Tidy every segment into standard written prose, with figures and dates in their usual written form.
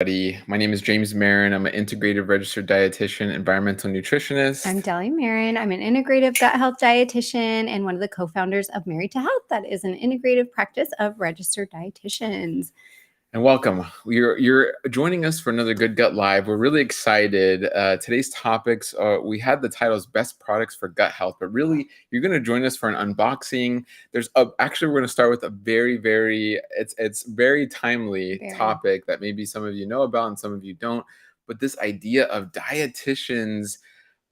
everybody. My name is James Marin. I'm an integrative registered dietitian, environmental I'm nutritionist. Deli Marin. I'm an integrative gut health dietitian and one of the co-founders of Married to Health. That is an integrative practice of registered dietitians. And welcome. You're joining us for another Good Gut Live. We're really excited. Today's topics we had the titles Best Products for Gut Health, but really you're going to join us for an unboxing. Actually, we're going to start with a it's very timely topic that maybe some of you know about and some of you don't. But this idea of dietitians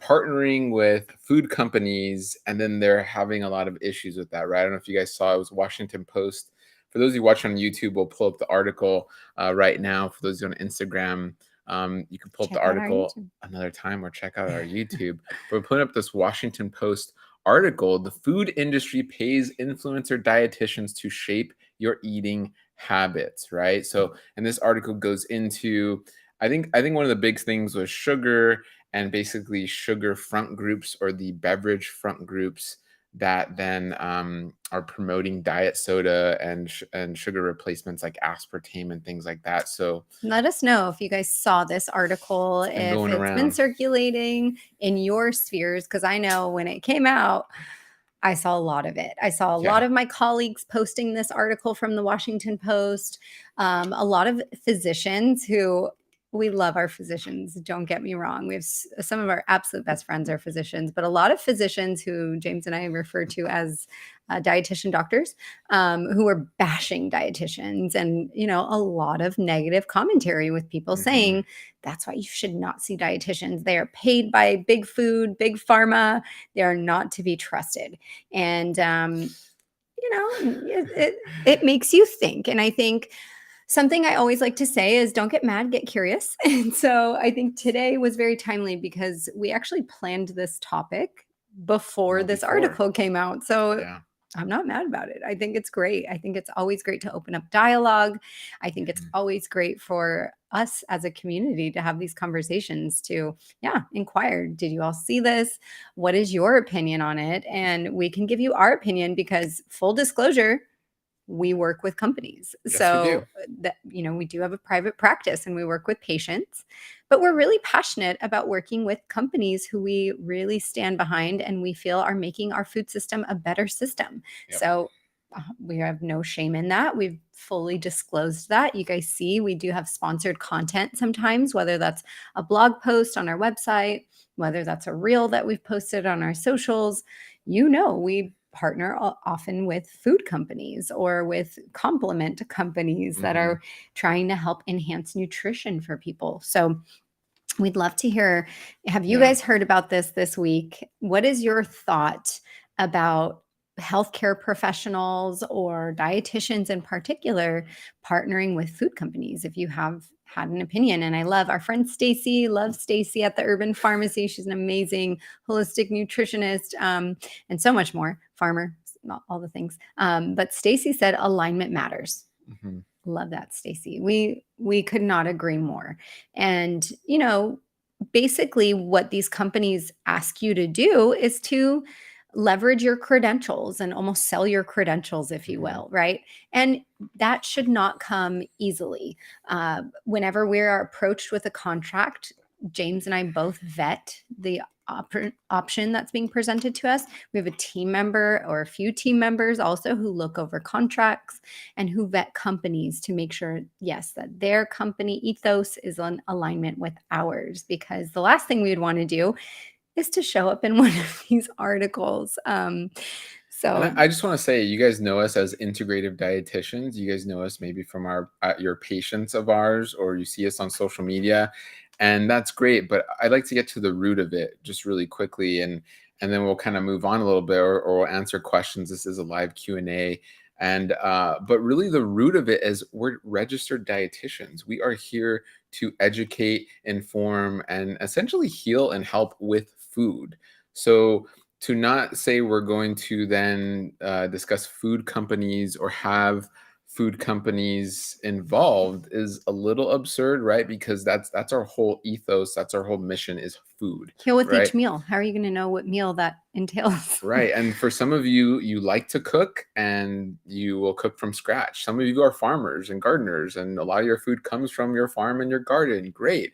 partnering with food companies, and then they're having a lot of issues with that, right? I don't know if you guys saw, it was Washington Post. For those of you watching on YouTube, we'll pull up the article right now. For those of you on Instagram, you can pull up the article another time or check out our YouTube. But we're putting up this Washington Post article. The food industry pays influencer dietitians to shape your eating habits, right? So, and this article goes into, I think one of the big things was sugar, and basically sugar front groups, or the beverage front groups, that then are promoting diet soda and sugar replacements like aspartame and things like that. So let us know if you guys saw this article, if it's been circulating in your spheres, because I know when it came out, I saw a lot of it. I saw a lot of my colleagues posting this article from the Washington Post, a lot of physicians who, we love our physicians, don't get me wrong. We have some of our absolute best friends are physicians, but a lot of physicians who James and I refer to as dietitian doctors, who are bashing dietitians, and, you know, a lot of negative commentary with people saying that's why you should not see dietitians. They are paid by big food, big pharma. They are not to be trusted. And, you know, it makes you think. And I think something I always like to say is don't get mad, get curious. And so I think today was very timely because we actually planned this topic before this article came out. So I'm not mad about it. I think it's great. I think it's always great to open up dialogue. I think it's always great for us as a community to have these conversations, to, inquire. Did you all see this? What is your opinion on it? And we can give you our opinion because, full disclosure, we work with companies. Yes, so that, you know, we do have a private practice and we work with patients, but we're really passionate about working with companies who we really stand behind and we feel are making our food system a better system. So we have no shame in that. We've fully disclosed that. You guys see, we do have sponsored content sometimes, whether that's a blog post on our website, whether that's a reel that we've posted on our socials. You know, we partner often with food companies or with complement companies that are trying to help enhance nutrition for people. So we'd love to hear, have you guys heard about this week? What is your thought about healthcare professionals or dietitians in particular partnering with food companies? If you have had an opinion. And I love our friend Stacy, love Stacy at the Urban Pharmacy. She's an amazing holistic nutritionist, and so much more. Farmer, not all the things. But Stacy said alignment matters. Love that, Stacy. We could not agree more. And, you know, basically what these companies ask you to do is to leverage your credentials and almost sell your credentials, if you will, right? And that should not come easily. Whenever we are approached with a contract, James and I both vet the option that's being presented to us. We have a team member or a few team members also who look over contracts and who vet companies to make sure, yes, that their company ethos is in alignment with ours, because the last thing we would want to do is to show up in one of these articles. So I just want to say, you guys know us as integrative dietitians. You guys know us maybe from your patients of ours, or you see us on social media, and that's great. But I'd like to get to the root of it just really quickly, and then we'll kind of move on a little bit, or we'll answer questions. This is a live Q&A. And but really the root of it is we're registered dietitians. We are here to educate, inform, and essentially heal and help with food. So to not say we're going to then discuss food companies or have food companies involved is a little absurd, right? Because that's our whole ethos, that's our whole mission is food, Kill with right? each meal. How are you going to know what meal that entails? Right. And for some of you, you like to cook and you will cook from scratch. Some of you are farmers and gardeners, and a lot of your food comes from your farm and your garden. Great.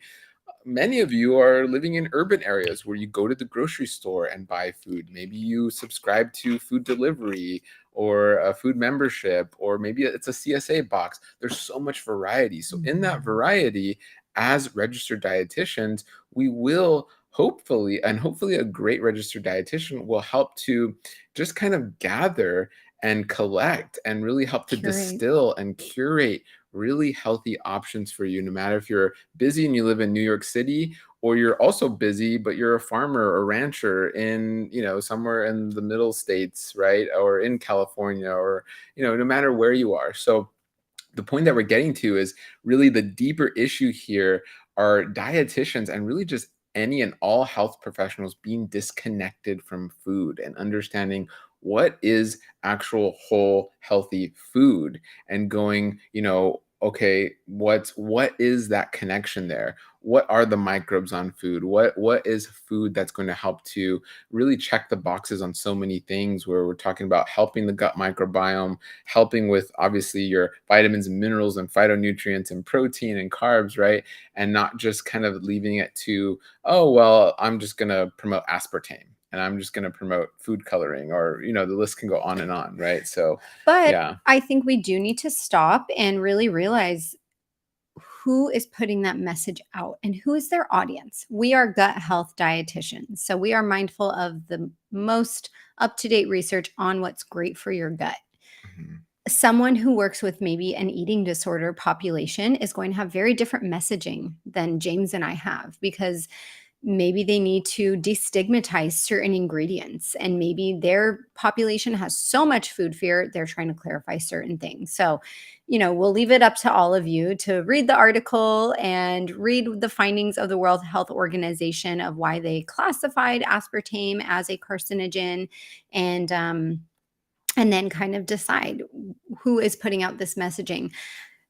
Many of you are living in urban areas where you go to the grocery store and buy food. Maybe you subscribe to food delivery or a food membership, or maybe it's a CSA box. There's so much variety. So, in that variety, as registered dietitians, we will hopefully a great registered dietitian will help to just kind of gather and collect and really help to Curate. distill and curate really healthy options for you, no matter if you're busy and you live in New York City, or you're also busy but you're a farmer or rancher in, somewhere in the middle states, right, or in California, or no matter where you are. So the point that we're getting to is really the deeper issue here are dietitians and really just any and all health professionals being disconnected from food and understanding what is actual whole healthy food, and going, okay, what is that connection there? What are the microbes on food? What is food that's going to help to really check the boxes on so many things, where we're talking about helping the gut microbiome, helping with obviously your vitamins and minerals and phytonutrients and protein and carbs, right? And not just kind of leaving it to, oh, well, I'm just going to promote aspartame and I'm just going to promote food coloring, or, the list can go on, right? So, But yeah. I think we do need to stop and really realize who is putting that message out and who is their audience. We are gut health dietitians. So we are mindful of the most up to date research on what's great for your gut. Mhm. Someone who works with maybe an eating disorder population is going to have very different messaging than James and I have, because maybe they need to destigmatize certain ingredients, and maybe their population has so much food fear they're trying to clarify certain things. So we'll leave it up to all of you to read the article and read the findings of the World Health Organization of why they classified aspartame as a carcinogen, and then kind of decide who is putting out this messaging.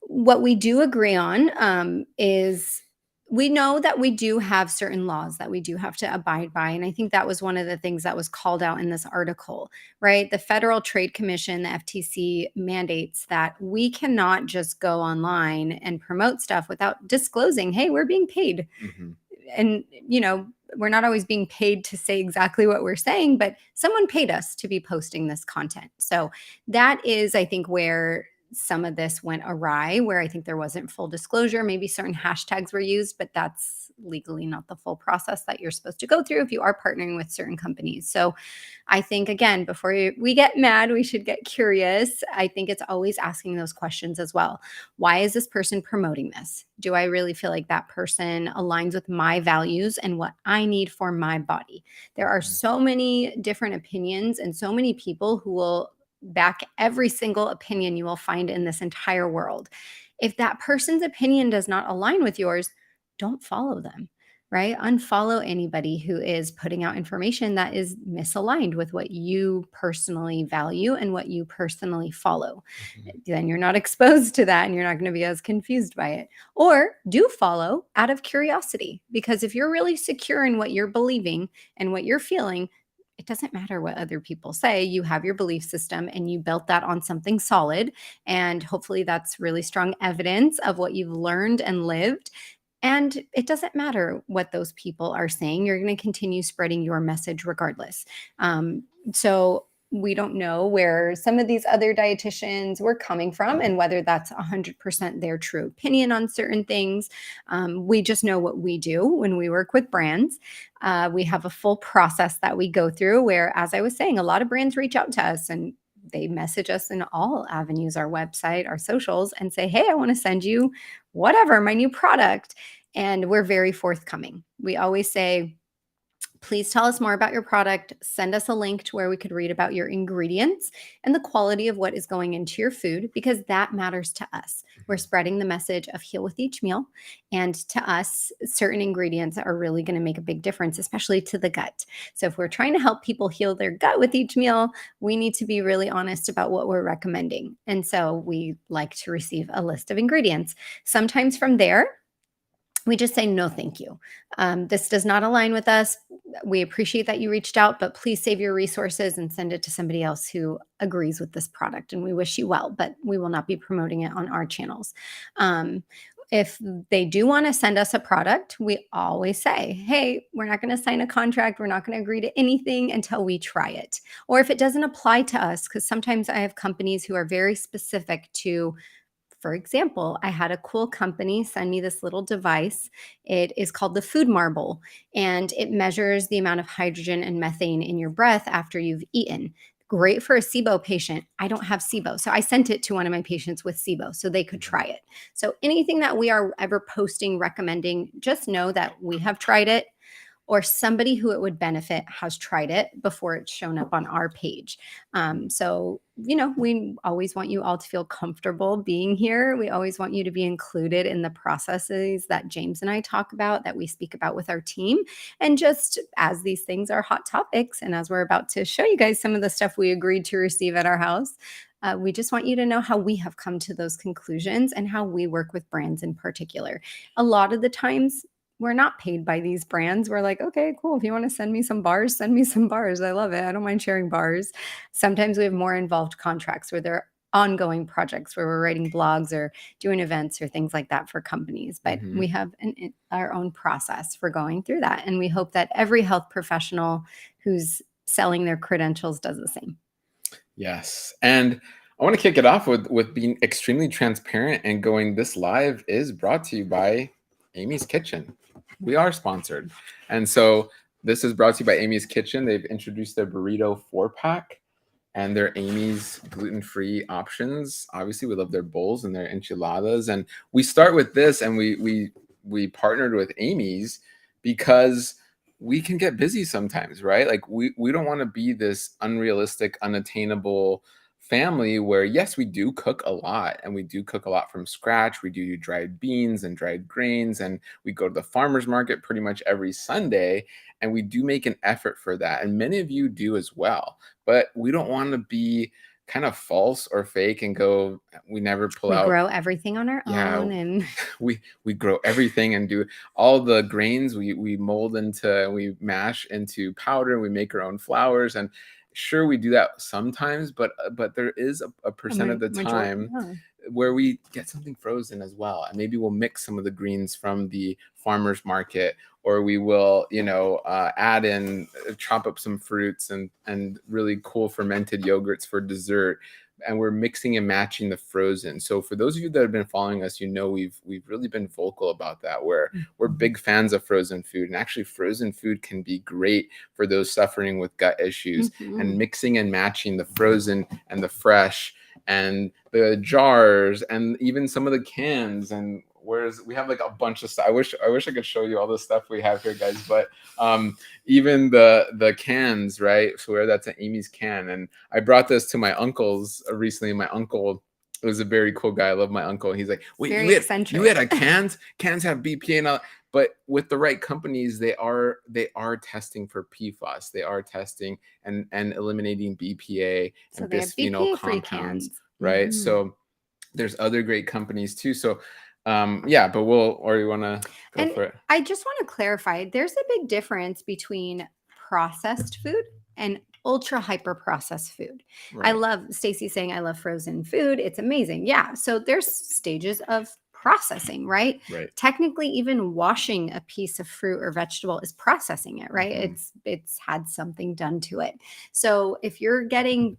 What we do agree on is we know that we do have certain laws that we do have to abide by. And I think that was one of the things that was called out in this article, right? The Federal Trade Commission, the FTC, mandates that we cannot just go online and promote stuff without disclosing, hey, we're being paid. Mhm. And, we're not always being paid to say exactly what we're saying, but someone paid us to be posting this content. So that is, I think, where some of this went awry, where I think there wasn't full disclosure. Maybe certain hashtags were used, but that's legally not the full process that you're supposed to go through if you are partnering with certain companies. So I think, again, before we get mad, we should get curious. I think it's always asking those questions as well. Why is this person promoting this? Do I really feel like that person aligns with my values and what I need for my body? There are Mhm. so many different opinions and so many people who will back every single opinion you will find in this entire world. If that person's opinion does not align with yours, don't follow them, right? Unfollow anybody who is putting out information that is misaligned with what you personally value and what you personally follow. Mhm. Then you're not exposed to that and you're not going to be as confused by it. Or do follow out of curiosity, because if you're really secure in what you're believing and what you're feeling, it doesn't matter what other people say. You have your belief system and you built that on something solid. And hopefully that's really strong evidence of what you've learned and lived. And it doesn't matter what those people are saying. You're going to continue spreading your message regardless. So we don't know where some of these other dietitians were coming from and whether that's 100% their true opinion on certain things. We just know what we do when we work with brands. We have a full process that we go through where, as I was saying, a lot of brands reach out to us and they message us in all avenues, our website, our socials, and say, hey, I want to send you whatever, my new product. And we're very forthcoming. We always say, Please tell us more about your product. Send us a link to where we could read about your ingredients and the quality of what is going into your food, because that matters to us. We're spreading the message of heal with each meal. And to us, certain ingredients are really going to make a big difference, especially to the gut. So if we're trying to help people heal their gut with each meal, we need to be really honest about what we're recommending. And so we like to receive a list of ingredients. Sometimes from there, we just say, no, thank you. This does not align with us. We appreciate that you reached out, but please save your resources and send it to somebody else who agrees with this product. And we wish you well, but we will not be promoting it on our channels. If they do want to send us a product, we always say, hey, we're not going to sign a contract. We're not going to agree to anything until we try it. Or if it doesn't apply to us, because sometimes I have companies who are very specific to, for example, I had a cool company send me this little device. It is called the Food Marble, and it measures the amount of hydrogen and methane in your breath after you've eaten. Great for a SIBO patient. I don't have SIBO, so I sent it to one of my patients with SIBO so they could try it. So anything that we are ever posting, recommending, just know that we have tried it, or somebody who it would benefit has tried it before it's shown up on our page. So, we always want you all to feel comfortable being here. We always want you to be included in the processes that James and I talk about, that we speak about with our team. And just as these things are hot topics, and as we're about to show you guys some of the stuff we agreed to receive at our house, we just want you to know how we have come to those conclusions and how we work with brands in particular. A lot of the times, we're not paid by these brands. We're like, okay, cool. If you want to send me some bars, send me some bars. I love it. I don't mind sharing bars. Sometimes we have more involved contracts where there are ongoing projects where we're writing blogs or doing events or things like that for companies. But we have our own process for going through that. And we hope that every health professional who's selling their credentials does the same. Yes. And I want to kick it off with being extremely transparent and going, this live is brought to you by Amy's Kitchen. We are sponsored. And so this is brought to you by Amy's Kitchen. They've introduced their burrito 4-pack and their Amy's gluten-free options. Obviously, we love their bowls and their enchiladas. And we start with this, and we partnered with Amy's because we can get busy sometimes, right? Like we don't want to be this unrealistic, unattainable family where, yes, we do cook a lot, and we do cook a lot from scratch. We do dried beans and dried grains, and we go to the farmer's market pretty much every Sunday, and we do make an effort for that. And many of you do as well, but we don't want to be kind of false or fake and go, we never pull out. We grow everything on our own, and we grow everything and do all the grains we mold into, we mash into powder, and we make our own flours. And sure, we do that sometimes, but there is a percent of the time where we get something frozen as well, and maybe we'll mix some of the greens from the farmer's market, or we will add in, chop up some fruits and really cool fermented yogurts for dessert, and we're mixing and matching the frozen. So for those of you that have been following us, we've really been vocal about that, where we're big fans of frozen food. And actually, frozen food can be great for those suffering with gut issues. And mixing and matching the frozen and the fresh and the jars and even some of the cans, and whereas we have like a bunch of stuff. I wish I could show you all the stuff we have here, guys. But even the cans, right? So that's an Amy's can. And I brought this to my uncle's recently. My uncle was a very cool guy. I love my uncle. He's like, wait, you had a cans? Cans have BPA and all. But with the right companies, they are testing for PFAS. They are testing and eliminating BPA and bisphenol compounds, right? So there's other great companies too. So but you want to go for it? I just want to clarify, there's a big difference between processed food and ultra hyper processed food. Right. I love Stacy saying, I love frozen food. It's amazing. Yeah. So there's stages of processing, right? Technically, even washing a piece of fruit or vegetable is processing it, right? It's had something done to it. So if you're getting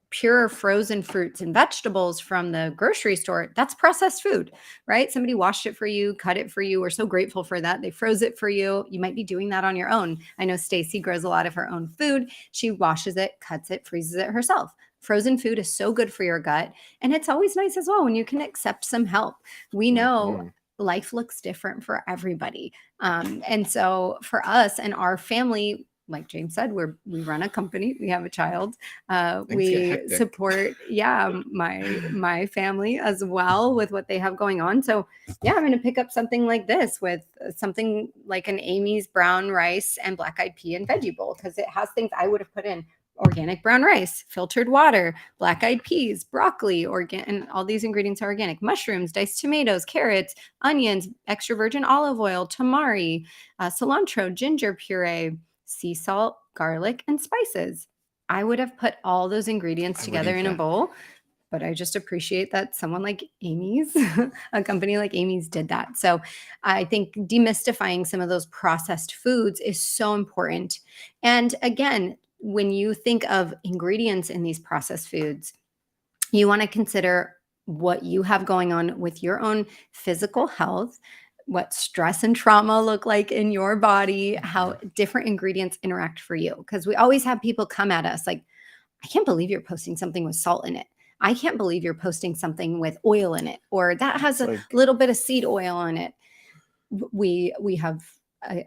pure frozen fruits and vegetables from the grocery store, that's processed food, right? Somebody washed it for you, cut it for you. We're so grateful for that. They froze it for you. You might be doing that on your own. I know Stacy grows a lot of her own food. She washes it, cuts it, freezes it herself. Frozen food is so good for your gut. And it's always nice as well when you can accept some help. We know life looks different for everybody. And so for us and our family, like James said, we run a company, we have a child, Things get we hectic. support, my family as well with what they have going on. So yeah, I'm going to pick up something like this with something like an Amy's brown rice and black eyed pea and veggie bowl, because it has things I would have put in: organic brown rice, filtered water, black eyed peas, broccoli, and all these ingredients are organic: mushrooms, diced tomatoes, carrots, onions, extra virgin olive oil, tamari, cilantro, ginger puree, sea salt, garlic, and spices. I would have put all those ingredients together in a bowl, but I just appreciate that someone like Amy's, a company like Amy's, did that. So I think demystifying some of those processed foods is so important. And again, when you think of ingredients in these processed foods, you want to consider what you have going on with your own physical health, what stress and trauma look like in your body, how different ingredients interact for you. Because we always have people come at us like, I can't believe you're posting something with salt in it. I can't believe you're posting something with oil in it, or that has a little bit of seed oil in it. We have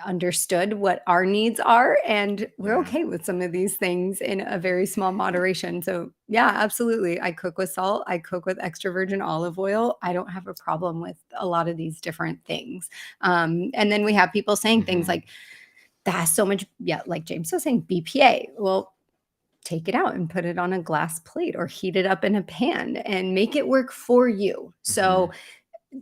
understood what our needs are, and we're okay with some of these things in a very small moderation. So yeah, absolutely. I cook with salt. I cook with extra virgin olive oil. I don't have a problem with a lot of these different things. And then we have people saying things like, that has so much, like James was saying, BPA. Well, take it out and put it on a glass plate or heat it up in a pan and make it work for you. So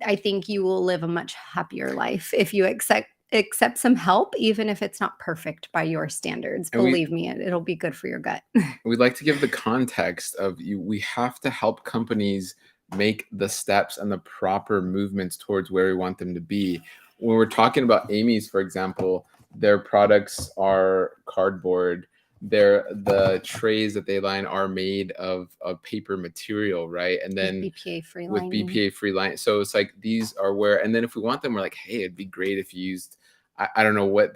I think you will live a much happier life if you accept some help, even if it's not perfect by your standards. Believe me, it'll be good for your gut. We'd like to give the context of we have to help companies make the steps and the proper movements towards where we want them to be. When we're talking about Amy's, for example, their products are cardboard. The trays that they line are made of paper material, right? And then BPA-free with lining. BPA-free line. So it's like these are where, and then if we want them, we're like, hey, it'd be great if you used, I don't know what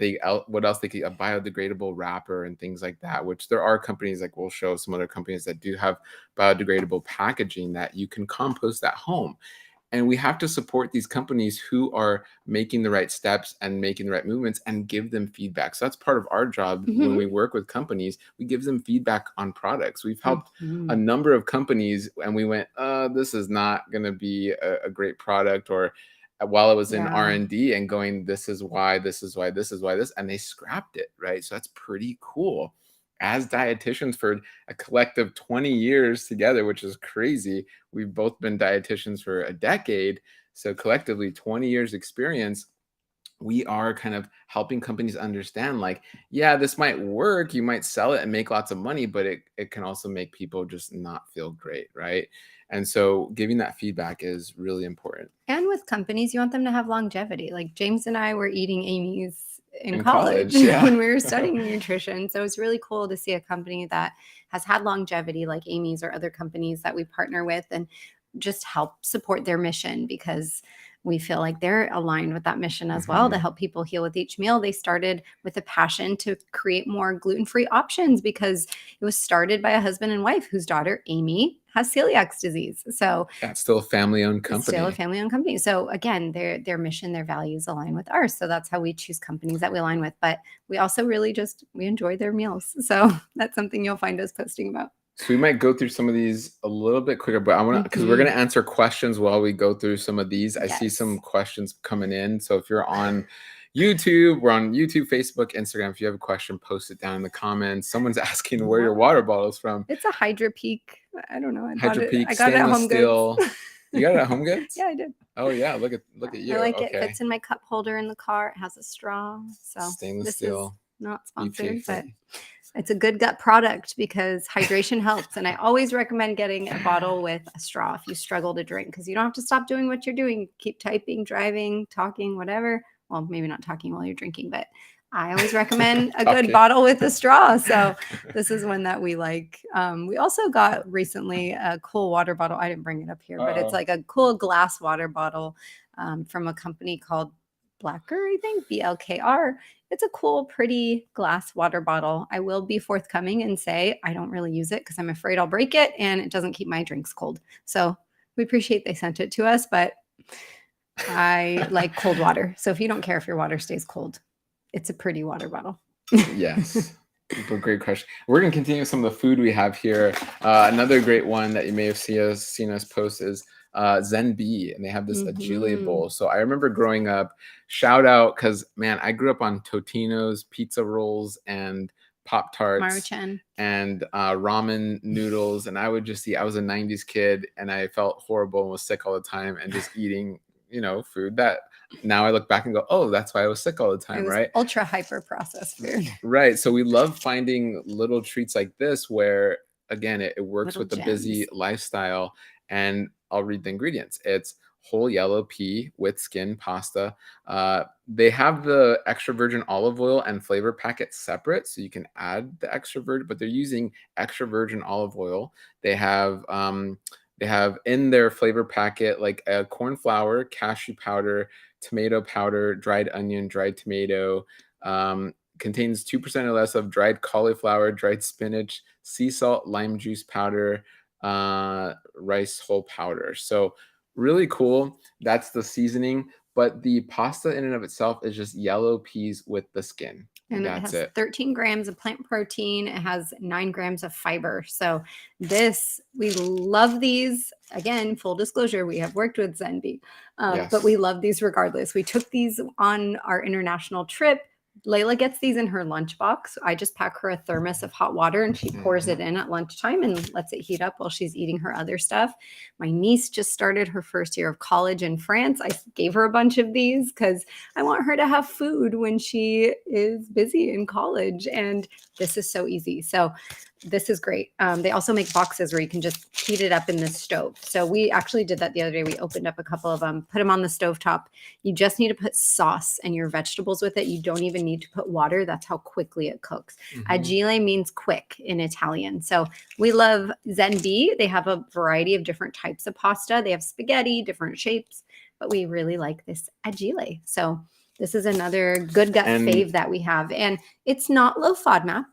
else they could, a biodegradable wrapper and things like that, which there are companies, like we'll show some other companies that do have biodegradable packaging that you can compost at home. And we have to support these companies who are making the right steps and making the right movements and give them feedback. So that's part of our job. When we work with companies, we give them feedback on products. We've helped a number of companies and we went, this is not going to be a great product, or while it was in R&D and going, this is why, this is why, this is why, this, and they scrapped it, right? So that's pretty cool. As dietitians for a collective 20 years together, which is crazy. We've both been dietitians for a decade. So collectively 20 years experience. We are kind of helping companies understand, like, yeah, this might work. You might sell it and make lots of money, but it can also make people just not feel great, right? And so giving that feedback is really important. And with companies, you want them to have longevity. Like James and I were eating Amy's in college, when we were studying nutrition. So it's really cool to see a company that has had longevity like Amy's or other companies that we partner with and just help support their mission, because we feel like they're aligned with that mission as well, to help people heal with each meal. They started with a passion to create more gluten-free options because it was started by a husband and wife whose daughter, Amy, has celiac disease. So that's still a family-owned company. It's still a family-owned company. So again, their mission, their values align with ours. So that's how we choose companies that we align with. But we also really we enjoy their meals. So that's something you'll find us posting about. So we might go through some of these a little bit quicker, but I want to, because we're going to answer questions while we go through some of these. I see some questions coming in. So if you're on YouTube, we're on YouTube, Facebook, Instagram. If you have a question, post it down in the comments. Someone's asking where your water bottle is from. It's a Hydro Peak. I don't know. I got it at Home steel. Goods. You got it at Home Goods? Yeah, I did. Oh yeah, look at you. I like it. It fits in my cup holder in the car. It has a straw. So stainless steel. Is not sponsored, but it's a good gut product because hydration helps. And I always recommend getting a bottle with a straw if you struggle to drink, because you don't have to stop doing what you're doing. Keep typing, driving, talking, whatever. Well, maybe not talking while you're drinking, but I always recommend a good bottle with a straw. So this is one that we like. We also got recently a cool water bottle. I didn't bring it up here, but it's like a cool glass water bottle from a company called Blacker, I think, BLKR. It's a cool, pretty glass water bottle. I will be forthcoming and say I don't really use it because I'm afraid I'll break it and it doesn't keep my drinks cold. So we appreciate they sent it to us, but I like cold water. So if you don't care if your water stays cold, it's a pretty water bottle. Yes. But great question. We're going to continue with some of the food we have here. Another great one that you may have seen us post is Zen B, and they have this agile bowl. So I remember growing up, shout out, because man, I grew up on Totino's, pizza rolls, and Pop Tarts Maruchan. and ramen noodles. And I would just eat, I was a 90s kid and I felt horrible and was sick all the time and just eating, food that now I look back and go, oh, that's why I was sick all the time, It was right? ultra hyper processed food. Right. So we love finding little treats like this where, again, it works Little with the busy gems. lifestyle. And I'll read the ingredients. It's whole yellow pea with skin pasta. They have the extra virgin olive oil and flavor packet separate, so you can add the extra virgin, but they're using extra virgin olive oil. They have in their flavor packet like a corn flour, cashew powder, tomato powder, dried onion, dried tomato. Contains 2% or less of dried cauliflower, dried spinach, sea salt, lime juice powder, rice hull powder. So really cool. That's the seasoning. But the pasta in and of itself is just yellow peas with the skin. And That's it has it. 13 grams of plant protein. It has 9 grams of fiber. So we love these. Again, full disclosure, we have worked with Zenbi, Yes. but we love these regardless. We took these on our international trip. Layla gets these in her lunchbox. I just pack her a thermos of hot water and she pours it in at lunchtime and lets it heat up while she's eating her other stuff. My niece just started her first year of college in France. I gave her a bunch of these because I want her to have food when she is busy in college. And this is so easy. So this is great. They also make boxes where you can just heat it up in the stove. So we actually did that the other day. We opened up a couple of them, put them on the stovetop. You just need to put sauce and your vegetables with it. You don't even need to put water. That's how quickly it cooks. Agile means quick in Italian. So we love Zen B. They have a variety of different types of pasta. They have spaghetti, different shapes, but we really like this Agile. So this is another good gut fave that we have. And it's not low FODMAP,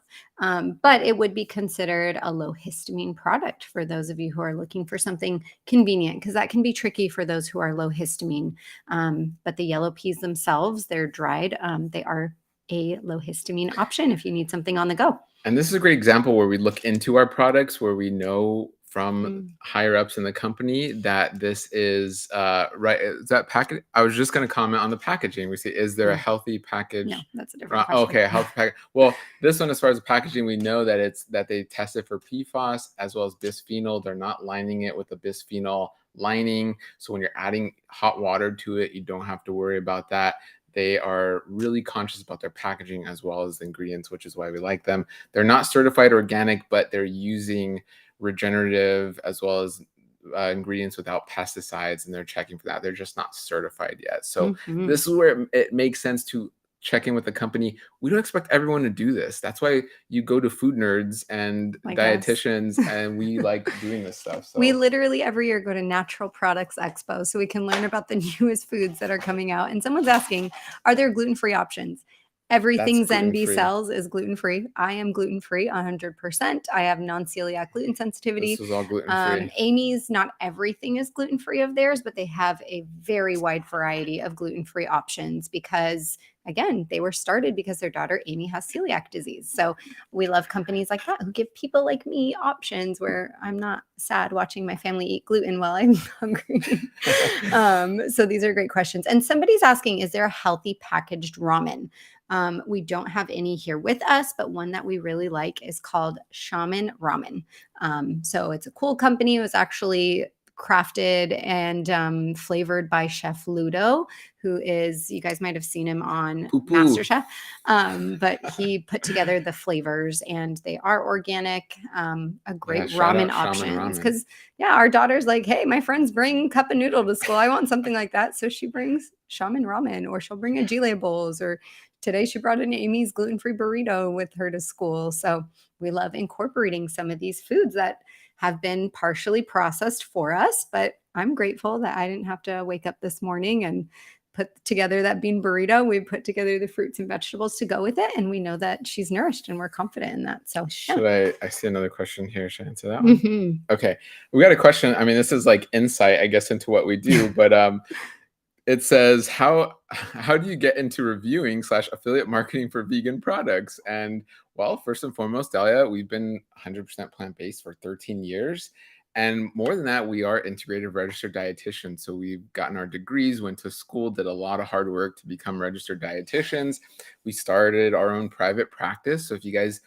but it would be considered a low histamine product for those of you who are looking for something convenient, because that can be tricky for those who are low histamine. But the yellow peas themselves, they're dried. They are a low histamine option if you need something on the go. And this is a great example where we look into our products, where we know from higher ups in the company that this is right. Is that package? I was just going to comment on the packaging. We see, is there a healthy package? No, that's a different question. Okay, a healthy package. Well, this one, as far as the packaging, we know that they tested for PFAS as well as bisphenol. They're not lining it with a bisphenol lining. So when you're adding hot water to it, you don't have to worry about that. They are really conscious about their packaging as well as the ingredients, which is why we like them. They're not certified organic, but they're using regenerative as well as ingredients without pesticides, and they're checking for that. They're just not certified yet. So this is where it makes sense to check in with the company. We don't expect everyone to do this. That's why you go to food nerds and like dietitians, and we like doing this stuff. So we literally every year go to Natural Products Expo so we can learn about the newest foods that are coming out. And someone's asking, are there gluten-free options? Everything Zenbi sells is gluten-free. I am gluten-free 100%. I have non-celiac gluten sensitivity. This is all gluten-free. Amy's, not everything is gluten-free of theirs, but they have a very wide variety of gluten-free options because, again, they were started because their daughter Amy has celiac disease. So we love companies like that who give people like me options where I'm not sad watching my family eat gluten while I'm hungry. So these are great questions. And somebody's asking, is there a healthy packaged ramen? We don't have any here with us, but one that we really like is called Shaman Ramen. So it's a cool company. It was actually crafted and flavored by Chef Ludo, who is, you guys might have seen him on MasterChef, but he put together the flavors and they are organic, a great ramen options. Because our daughter's like, hey, my friends bring cup of noodle to school. I want something like that. So she brings Shaman Ramen, or she'll bring Agile bowls, or today she brought in Amy's gluten-free burrito with her to school. So we love incorporating some of these foods that have been partially processed for us, but I'm grateful that I didn't have to wake up this morning and put together that bean burrito. We put together the fruits and vegetables to go with it, and we know that she's nourished and we're confident in that. So should I see another question here. Should I answer that one? Okay. We got a question. I mean, this is like insight, I guess, into what we do, but It says, how do you get into reviewing / affiliate marketing for vegan products? And well, first and foremost, Dahlia, we've been 100% plant-based for 13 years. And more than that, we are integrative registered dietitians. So we've gotten our degrees, went to school, did a lot of hard work to become registered dietitians. We started our own private practice. So if you guys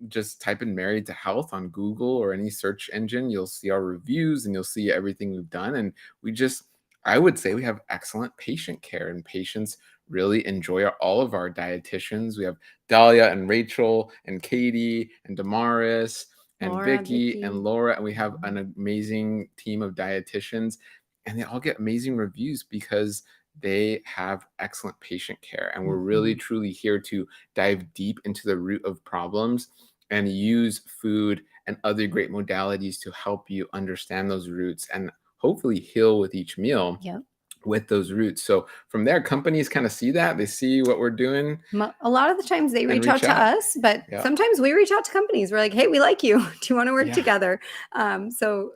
just type in Married to Health on Google or any search engine, you'll see our reviews and you'll see everything we've done. And I would say we have excellent patient care, and patients really enjoy all of our dietitians. We have Dahlia and Rachel and Katie and Damaris and Laura, Vicky and Vicky. Laura, and we have an amazing team of dietitians, and they all get amazing reviews because they have excellent patient care. And we're really truly here to dive deep into the root of problems and use food and other great modalities to help you understand those roots and hopefully heal with each meal Yep. with those roots. So from there, companies kind of see that, they see what we're doing A lot of the times they and reach out reach to out. us, but Yeah. sometimes we reach out to companies. We're like, hey, we like you. Do you want to work Yeah. together? So,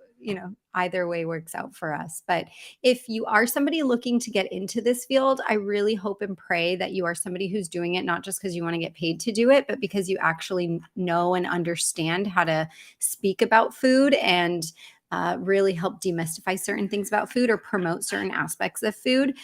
either way works out for us. But if you are somebody looking to get into this field, I really hope and pray that you are somebody who's doing it not just because you want to get paid to do it, but because you actually know and understand how to speak about food and really help demystify certain things about food or promote certain aspects of food.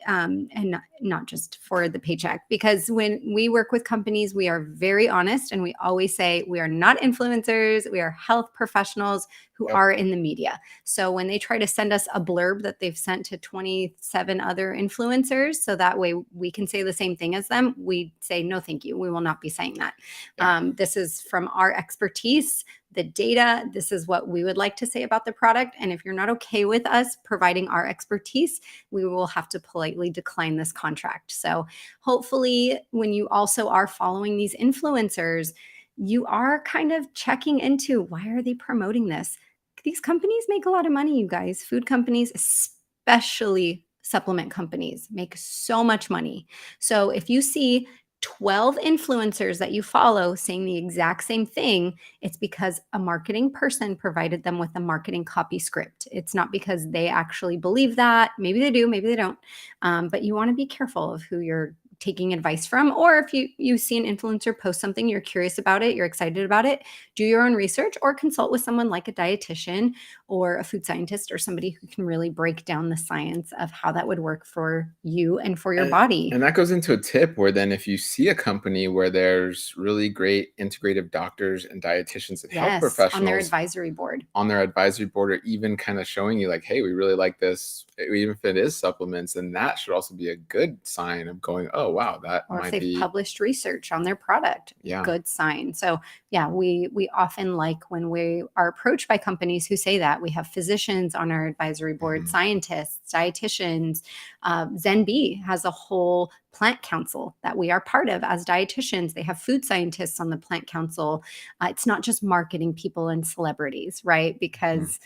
And not just for the paycheck. Because when we work with companies, we are very honest and we always say we are not influencers, we are health professionals who Yep. are in the media. So when they try to send us a blurb that they've sent to 27 other influencers, so that way we can say the same thing as them, we say, no, thank you. We will not be saying that. Yeah. This is from our expertise, the data. This is what we would like to say about the product. And if you're not okay with us providing our expertise, we will have to politely decline this contract. So hopefully, when you also are following these influencers, you are kind of checking into why are they promoting this? These companies make a lot of money, you guys. Food companies, especially supplement companies, make so much money. So if you see 12 influencers that you follow saying the exact same thing, it's because a marketing person provided them with a marketing copy script. It's not because they actually believe that. Maybe they do, maybe they don't. But you want to be careful of who you're taking advice from. Or if you see an influencer post something, you're curious about it, you're excited about it, do your own research or consult with someone like a dietitian or a food scientist or somebody who can really break down the science of how that would work for you and for your body. And that goes into a tip where then if you see a company where there's really great integrative doctors and dietitians and health Yes, on their professionals advisory board. on their advisory board, or even kind of showing you like, hey, we really like this, even if it is supplements, then that should also be a good sign of going, oh wow, that Or if might they've be, published research on their product, yeah. good sign. So yeah, we often like when we are approached by companies who say that. We have physicians on our advisory board, scientists, dietitians. ZenB has a whole plant council that we are part of as dietitians. They have food scientists on the plant council. It's not just marketing people and celebrities, right? Because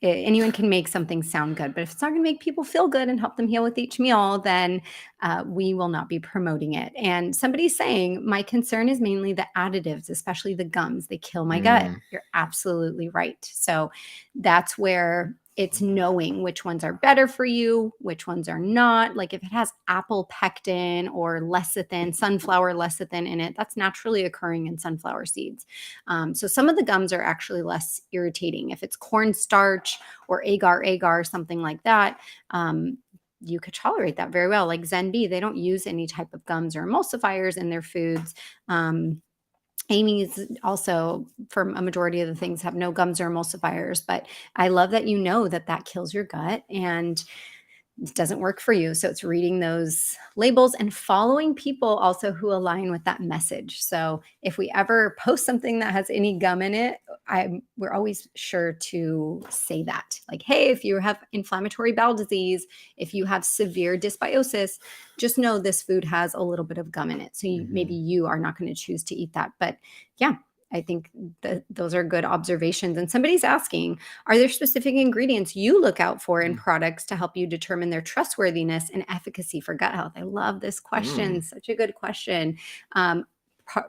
anyone can make something sound good, but if it's not going to make people feel good and help them heal with each meal, then we will not be promoting it. And somebody's saying, my concern is mainly the additives, especially the gums. They kill my gut. You're absolutely right. So that's where it's knowing which ones are better for you, which ones are not. Like if it has apple pectin or lecithin, sunflower lecithin in it, that's naturally occurring in sunflower seeds. So some of the gums are actually less irritating. If it's cornstarch or agar, something like that, you could tolerate that very well. Like ZenB, they don't use any type of gums or emulsifiers in their foods. Amy's also, for a majority of the things, have no gums or emulsifiers. But I love that you know that that kills your gut and it doesn't work for you. So it's reading those labels and following people also who align with that message. So if we ever post something that has any gum in it, we're always sure to say that. Like, hey, if you have inflammatory bowel disease, if you have severe dysbiosis, just know this food has a little bit of gum in it. So maybe you are not going to choose to eat that. But yeah, I think that those are good observations. And somebody's asking, are there specific ingredients you look out for in products to help you determine their trustworthiness and efficacy for gut health? I love this question. Such a good question.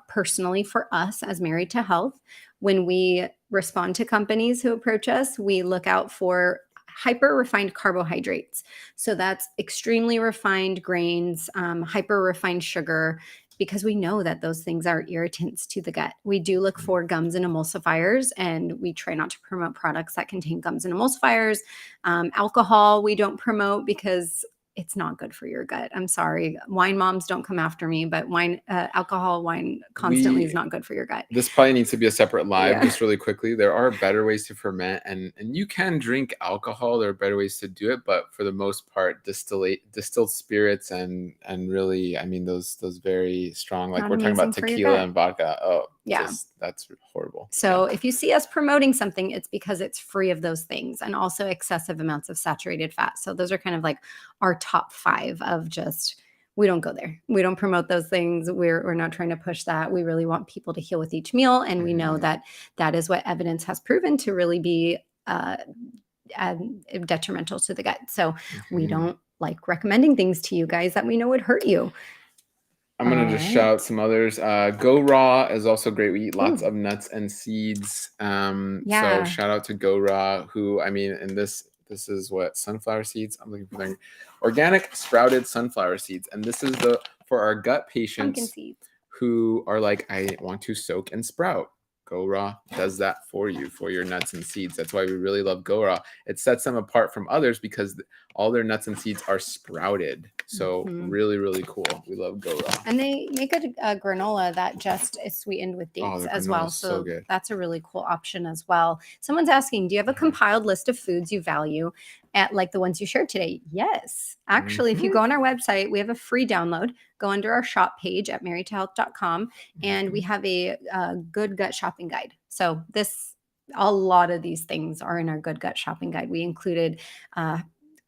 Personally, for us as Married to Health, when we respond to companies who approach us, we look out for hyper refined carbohydrates. So that's extremely refined grains, hyper refined sugar, because we know that those things are irritants to the gut. We do look for gums and emulsifiers, and we try not to promote products that contain gums and emulsifiers. Alcohol we don't promote because it's not good for your gut. I'm sorry. Wine moms, don't come after me, but alcohol, wine constantly is not good for your gut. This probably needs to be a separate live. Just really quickly. There are better ways to ferment, and you can drink alcohol. There are better ways to do it, but for the most part, distilled spirits and really, I mean, those very strong, like Not we're talking about amazing for your tequila gut. and vodka. Oh, Yeah. That's horrible. So if you see us promoting something, it's because it's free of those things, and also excessive amounts of saturated fat. So those are kind of like our top 5 of just, we don't go there. We don't promote those things. We're not trying to push that. We really want people to heal with each meal. And we know that that is what evidence has proven to really be detrimental to the gut. So we don't like recommending things to you guys that we know would hurt you. I'm going to just shout out some others. Go Raw is also great. We eat lots Ooh. of nuts and seeds. So Yeah. shout out to Go Raw, who, I mean, and this is what, sunflower seeds? I'm looking for them. Organic sprouted sunflower seeds. And this is for our gut Pumpkin patients seeds. who are like, I want to soak and sprout. Go Raw does that for you, for your nuts and seeds. That's why we really love Go Raw. It sets them apart from others because all their nuts and seeds are sprouted. So really, really cool. We love Go Raw. And they make a granola that just is sweetened with dates as well. So good. That's a really cool option as well. Someone's asking, do you have a compiled list of foods you value at like the ones you shared today? Yes. Actually, if you go on our website, we have a free download. Go under our shop page at marytohealth.com, and we have a good gut shopping guide. So a lot of these things are in our good gut shopping guide. We included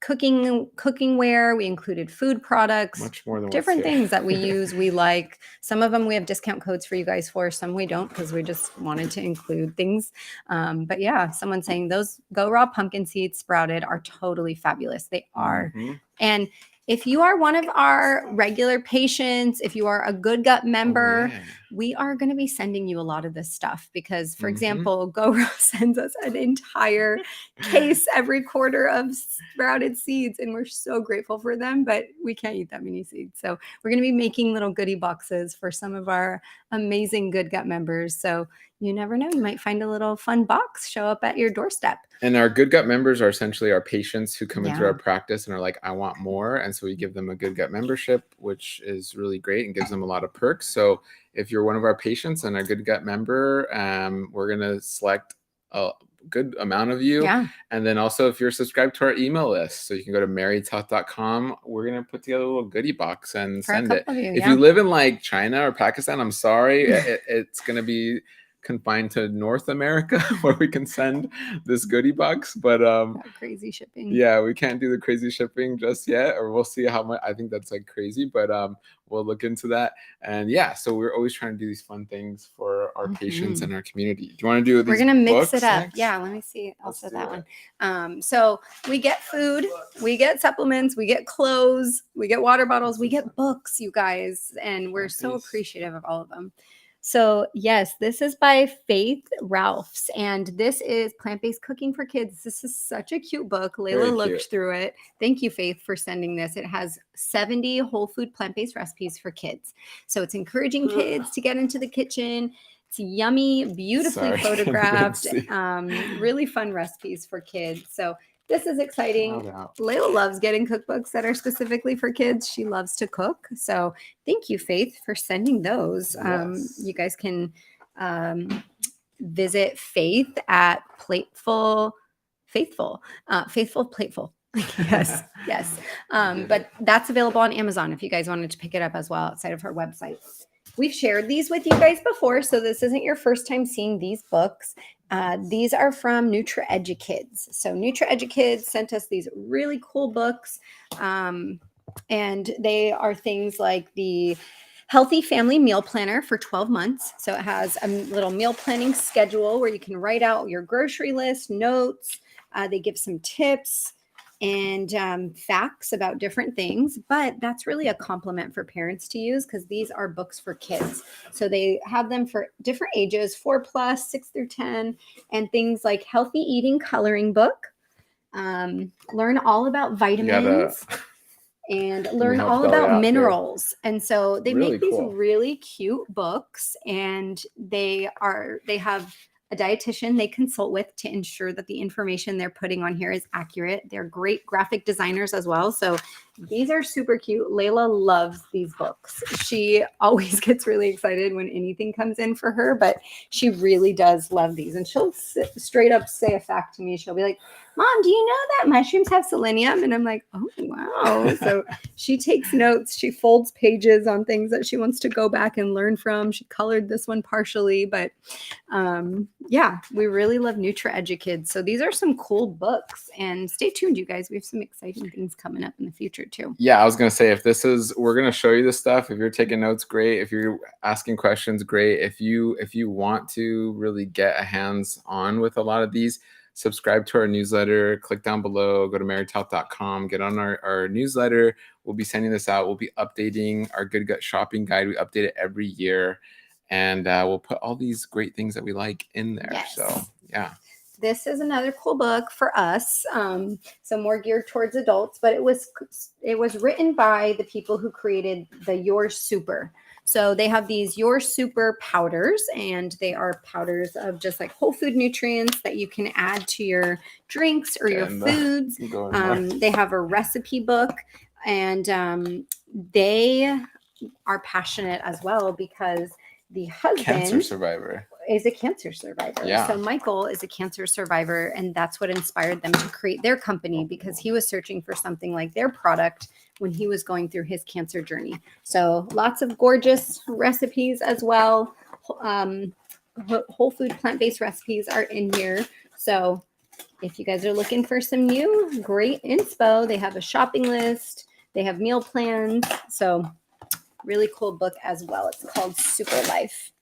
cooking ware, we included food products, much more than different things that we use, we like. Some of them we have discount codes for you guys for, some we don't, because we just wanted to include things. But yeah, someone's saying those Go Raw pumpkin seeds sprouted are totally fabulous. They are. And if you are one of our regular patients, if you are a Good Gut member, we are going to be sending you a lot of this stuff because, for example, Go Raw sends us an entire case every quarter of sprouted seeds, and we're so grateful for them, but we can't eat that many seeds. So we're going to be making little goodie boxes for some of our amazing Good Gut members. So you never know, you might find a little fun box show up at your doorstep. And our Good Gut members are essentially our patients who come into our practice and are like, I want more. And so we give them a Good Gut membership, which is really great and gives them a lot of perks. So if you're one of our patients and a Good Gut member, we're going to select a good amount of you. And then also if you're subscribed to our email list, so you can go to marytohealth.com, we're going to put together a little goodie box and send it. If you live in like China or Pakistan, I'm sorry, it's going to be confined to North America where we can send this goodie box, but crazy shipping. Yeah, we can't do the crazy shipping just yet, or we'll see how much. I think that's like crazy, but we'll look into that. And yeah, so we're always trying to do these fun things for our patients and our community. Do you want to do these? We're gonna mix it up. Next? Yeah, let me see. Also that one. So we get food, we get supplements, we get clothes, we get water bottles, we get books, you guys, and we're so appreciative of all of them. So yes, this is by Faith Ralphs, and this is Plant-Based Cooking for Kids. This is such a cute book. Layla looked through it. Thank you, Faith, for sending this. It has 70 whole food plant-based recipes for kids. So it's encouraging kids to get into the kitchen. It's yummy, beautifully photographed, really fun recipes for kids. So this is exciting. Layla loves getting cookbooks that are specifically for kids. She loves to cook. So thank you, Faith, for sending those. You guys can visit Faith at Faithful Plateful. yes. But that's available on Amazon if you guys wanted to pick it up as well outside of her website. We've shared these with you guys before, so this isn't your first time seeing these books. These are from Nutritious. So Nutritious sent us these really cool books, and they are things like the Healthy Family Meal Planner for 12 months. So it has a little meal planning schedule where you can write out your grocery list, notes. They give some tips and facts about different things, but that's really a compliment for parents to use because these are books for kids. So they have them for different ages, 4+, 6 through 10, and things like Healthy Eating Coloring Book, learn all about You gotta vitamins, and let me learn help all spell it about out here. minerals. And so they Really make these cool. really cute books, and they have a dietitian they consult with to ensure that the information they're putting on here is accurate. They're great graphic designers as well. So these are super cute. Layla loves these books. She always gets really excited when anything comes in for her, but she really does love these. And she'll straight up say a fact to me. She'll be like, Mom, do you know that mushrooms have selenium? And I'm like, oh, wow. So she takes notes. She folds pages on things that she wants to go back and learn from. She colored this one partially, but yeah, we really love Nutrieducate. So these are some cool books, and stay tuned, you guys. We have some exciting things coming up in the future too. Yeah, I was gonna say, we're gonna show you this stuff. If you're taking notes, great. If you're asking questions, great. If you want to really get a hands-on with a lot of these, subscribe to our newsletter, click down below, go to marytalk.com, get on our newsletter. We'll be sending this out. We'll be updating our Good Gut shopping guide. We update it every year, and we'll put all these great things that we like in there. Yes. So yeah. This is another cool book for us, so more geared towards adults, but it was written by the people who created the Your Super. So they have these Your Super powders, and they are powders of just like whole food nutrients that you can add to your drinks or your foods. They have a recipe book, and they are passionate as well because the husband Cancer survivor. is a cancer survivor. Yeah. So Michael is a cancer survivor, and that's what inspired them to create their company, because he was searching for something like their product when he was going through his cancer journey. So lots of gorgeous recipes as well. Whole food plant-based recipes are in here. So if you guys are looking for some new great inspo, they have a shopping list, they have meal plans. So really cool book as well. It's called Super Life.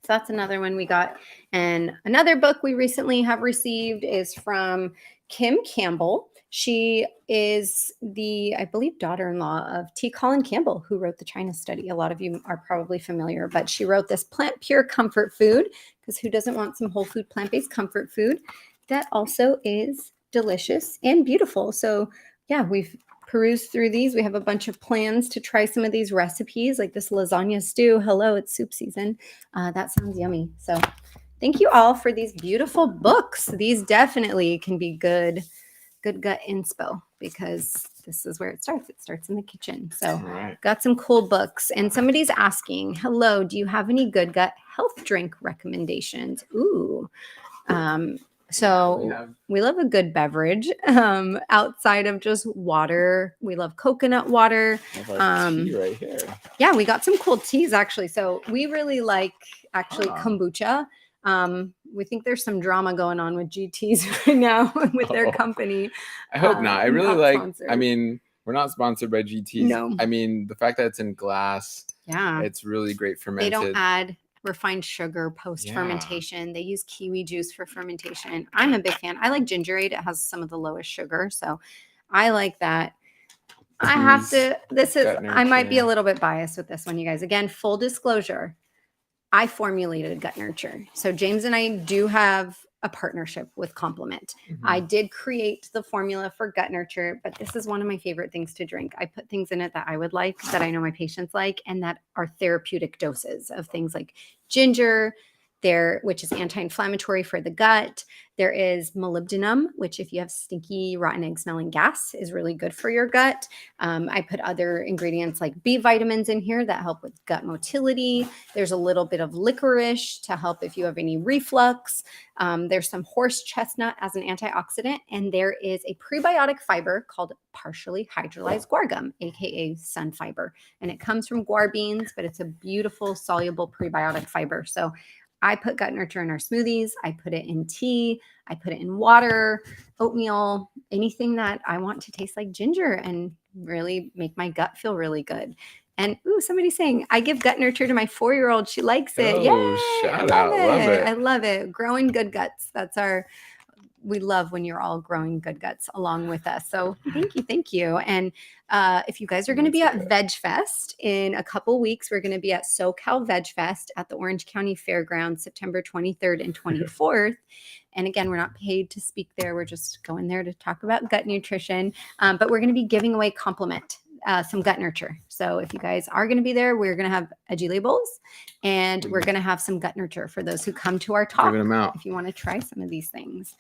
So that's another one we got. And another book we recently have received is from Kim Campbell. She is the, I believe, daughter-in-law of T. Colin Campbell, who wrote the China Study. A lot of you are probably familiar, but she wrote this plant pure comfort food, because who doesn't want some whole food plant-based comfort food that also is delicious and beautiful. So yeah, we've perused through these. We have a bunch of plans to try some of these recipes, like this lasagna stew. Hello, it's soup season. That sounds yummy. So thank you all for these beautiful books. These definitely can be good gut inspo, because this is where it starts. It starts in the kitchen. So got some cool books. And somebody's asking, hello, do you have any good gut health drink recommendations? Ooh. So we love a good beverage outside of just water. We love coconut water. Tea right here. Yeah, we got some cool teas actually. So we really like kombucha. We think there's some drama going on with GTs right now with their company. I hope not. I really like, sponsored. I mean, we're not sponsored by GTs. No. I mean, the fact that it's in glass, yeah, it's really great fermented. They don't add refined sugar post fermentation. They use kiwi juice for fermentation. I'm a big fan. I like gingerade. It has some of the lowest sugar, so I like that. I have to, I might be a little bit biased with this one, you guys. Again, full disclosure, I formulated Gut Nurture. So James and I do have a partnership with Complement. I did create the formula for Gut Nurture, but this is one of my favorite things to drink. I put things in it that I would like, that I know my patients like, and that are therapeutic doses of things like ginger, which is anti-inflammatory for the gut. There is molybdenum, which if you have stinky, rotten egg smelling gas is really good for your gut. I put other ingredients like B vitamins in here that help with gut motility. There's a little bit of licorice to help if you have any reflux. There's some horse chestnut as an antioxidant, and there is a prebiotic fiber called partially hydrolyzed guar gum, aka sun fiber. And it comes from guar beans, but it's a beautiful soluble prebiotic fiber. So I put Gut Nurture in our smoothies. I put it in tea. I put it in water, oatmeal, anything that I want to taste like ginger and really make my gut feel really good. And ooh, somebody's saying, I give Gut Nurture to my 4-year-old. She likes it. Oh, shout out. Love it. I love it. Growing good guts. That's our we love when you're all growing good guts along with us. So thank you. And if you guys are going to be at Veg Fest in a couple weeks, we're going to be at SoCal Veg Fest at the Orange County Fairgrounds, September 23rd and 24th. And again, we're not paid to speak there. We're just going there to talk about gut nutrition. But we're going to be giving away some gut nurture. So if you guys are going to be there, we're going to have edgy labels, and we're going to have some gut nurture for those who come to our talk. Giving them out. If you want to try some of these things.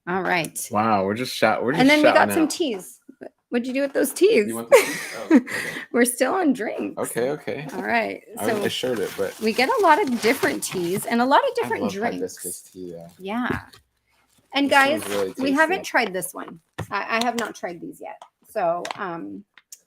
All right. Wow, we're just shouting. And then we got some teas. What'd you do with those teas? You want the teas? Oh, okay. We're still on drinks. Okay. All right. So I shared it, but we get a lot of different teas and a lot of different I love drinks. hibiscus tea. Yeah. And This guys, one's really we haven't tasty. tried this one. I have not tried these yet. So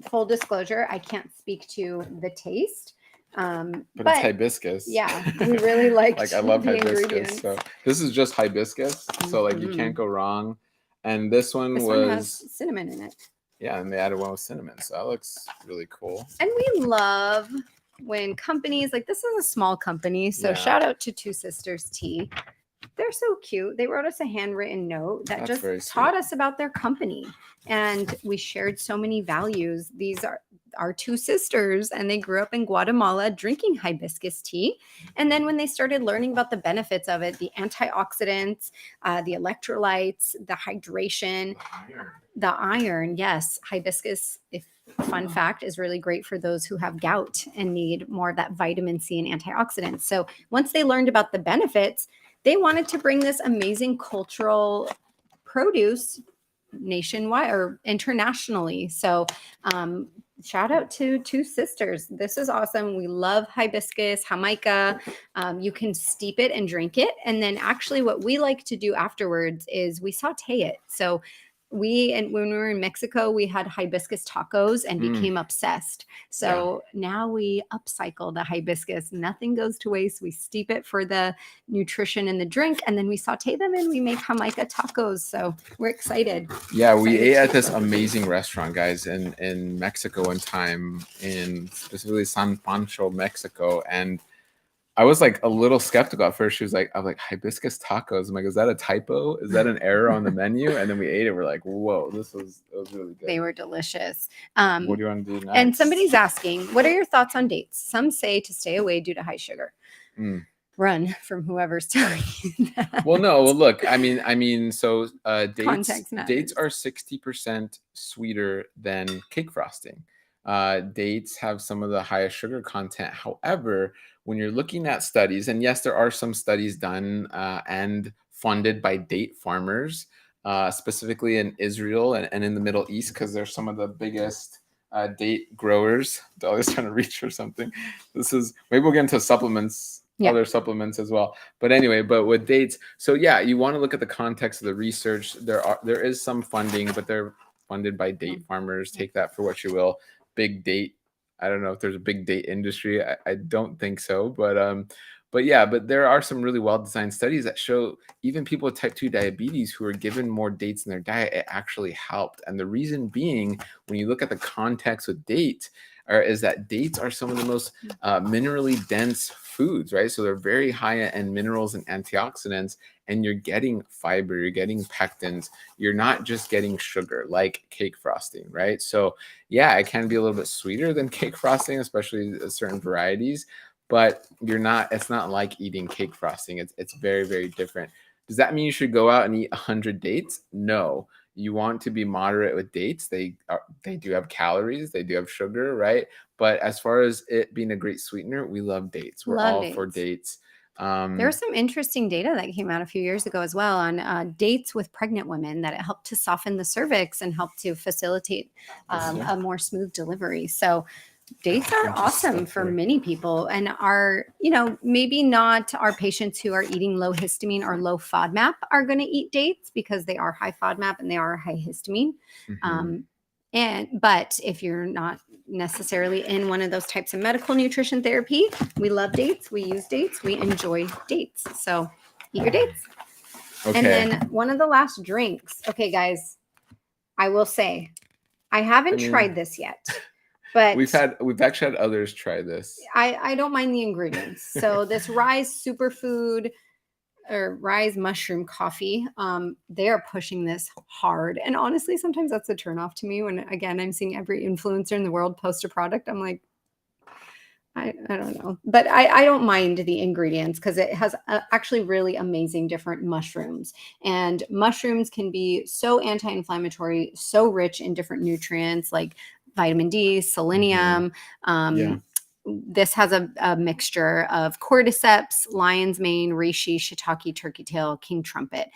full disclosure, I can't speak to the taste. But it's hibiscus. Yeah, we really like I love the hibiscus. ingredients. So this is just hibiscus. So like you can't go wrong. And this one one has cinnamon in it. Yeah, and they added one with cinnamon. So that looks really cool. And we love when companies, like this is a small company. So Yeah. shout out to Two Sisters Tea. They're so cute. They wrote us a handwritten note that That's very just taught sweet. us about their company. And we shared so many values. These are our two sisters, and they grew up in Guatemala drinking hibiscus tea. And then when they started learning about the benefits of it, the antioxidants, the electrolytes, the hydration, the iron, yes, hibiscus, fun fact, is really great for those who have gout and need more of that vitamin C and antioxidants. So once they learned about the benefits, they wanted to bring this amazing cultural produce nationwide or internationally. So shout out to Two Sisters. This is awesome. We love hibiscus, jamaica. You can steep it and drink it. And then actually what we like to do afterwards is we saute it. So when we were in Mexico, we had hibiscus tacos and became obsessed. So now we upcycle the hibiscus. Nothing goes to waste. We steep it for the nutrition in the drink, and then we saute them and we make jamaica tacos. So we're excited. Yeah, we ate at this amazing restaurant, guys, in Mexico one time, in specifically San Pancho, Mexico. And I was like a little skeptical at first. I'm like, hibiscus tacos. I'm like, is that a typo? Is that an error on the menu? And then we ate it. We're like, whoa, it was really good. They were delicious. What do you want to do next? And somebody's asking, what are your thoughts on dates? Some say to stay away due to high sugar. Run from whoever's telling you that. Well, no. Well, look. I mean. So dates are 60% sweeter than cake frosting. Dates have some of the highest sugar content. However, when you're looking at studies, and yes, there are some studies done and funded by date farmers, specifically in Israel and in the Middle East, because they're some of the biggest date growers. Dolly's trying to reach for something. Maybe we'll get into supplements, other supplements as well. But anyway, with dates, so yeah, you want to look at the context of the research. There is some funding, but they're funded by date farmers. Take that for what you will. Big date. I don't know if there's a big date industry. I don't think so, but there are some really well-designed studies that show even people with type 2 diabetes who are given more dates in their diet, it actually helped. And the reason being, when you look at the context with dates, is that dates are some of the most minerally dense foods, right? So they're very high in minerals and antioxidants, and you're getting fiber, you're getting pectins, you're not just getting sugar like cake frosting, right? So yeah, it can be a little bit sweeter than cake frosting, especially certain varieties, but it's not like eating cake frosting. It's very, very different. Does that mean you should go out and eat 100 dates? No. You want to be moderate with dates. They do have calories, they do have sugar, right? But as far as it being a great sweetener, we love dates. We're all for dates. There was some interesting data that came out a few years ago as well on dates with pregnant women, that it helped to soften the cervix and help to facilitate a more smooth delivery. So dates are awesome for many people, and are, maybe not our patients who are eating low histamine or low FODMAP are going to eat dates, because they are high FODMAP and they are high histamine. But if you're not necessarily in one of those types of medical nutrition therapy, we love dates. We use dates. We enjoy dates. So eat your dates. Okay. And then one of the last drinks. Okay, guys, I will say, I haven't tried this yet. But we've actually had others try this. I don't mind the ingredients. So this Rise Superfood or Rise Mushroom Coffee. They are pushing this hard. And honestly, sometimes that's a turnoff to me when, again, I'm seeing every influencer in the world post a product. I'm like, I don't know, but I don't mind the ingredients because it has actually really amazing different mushrooms. And mushrooms can be so anti-inflammatory, so rich in different nutrients like vitamin D, selenium. Yeah. This has a mixture of cordyceps, lion's mane, reishi, shiitake, turkey tail, king trumpet.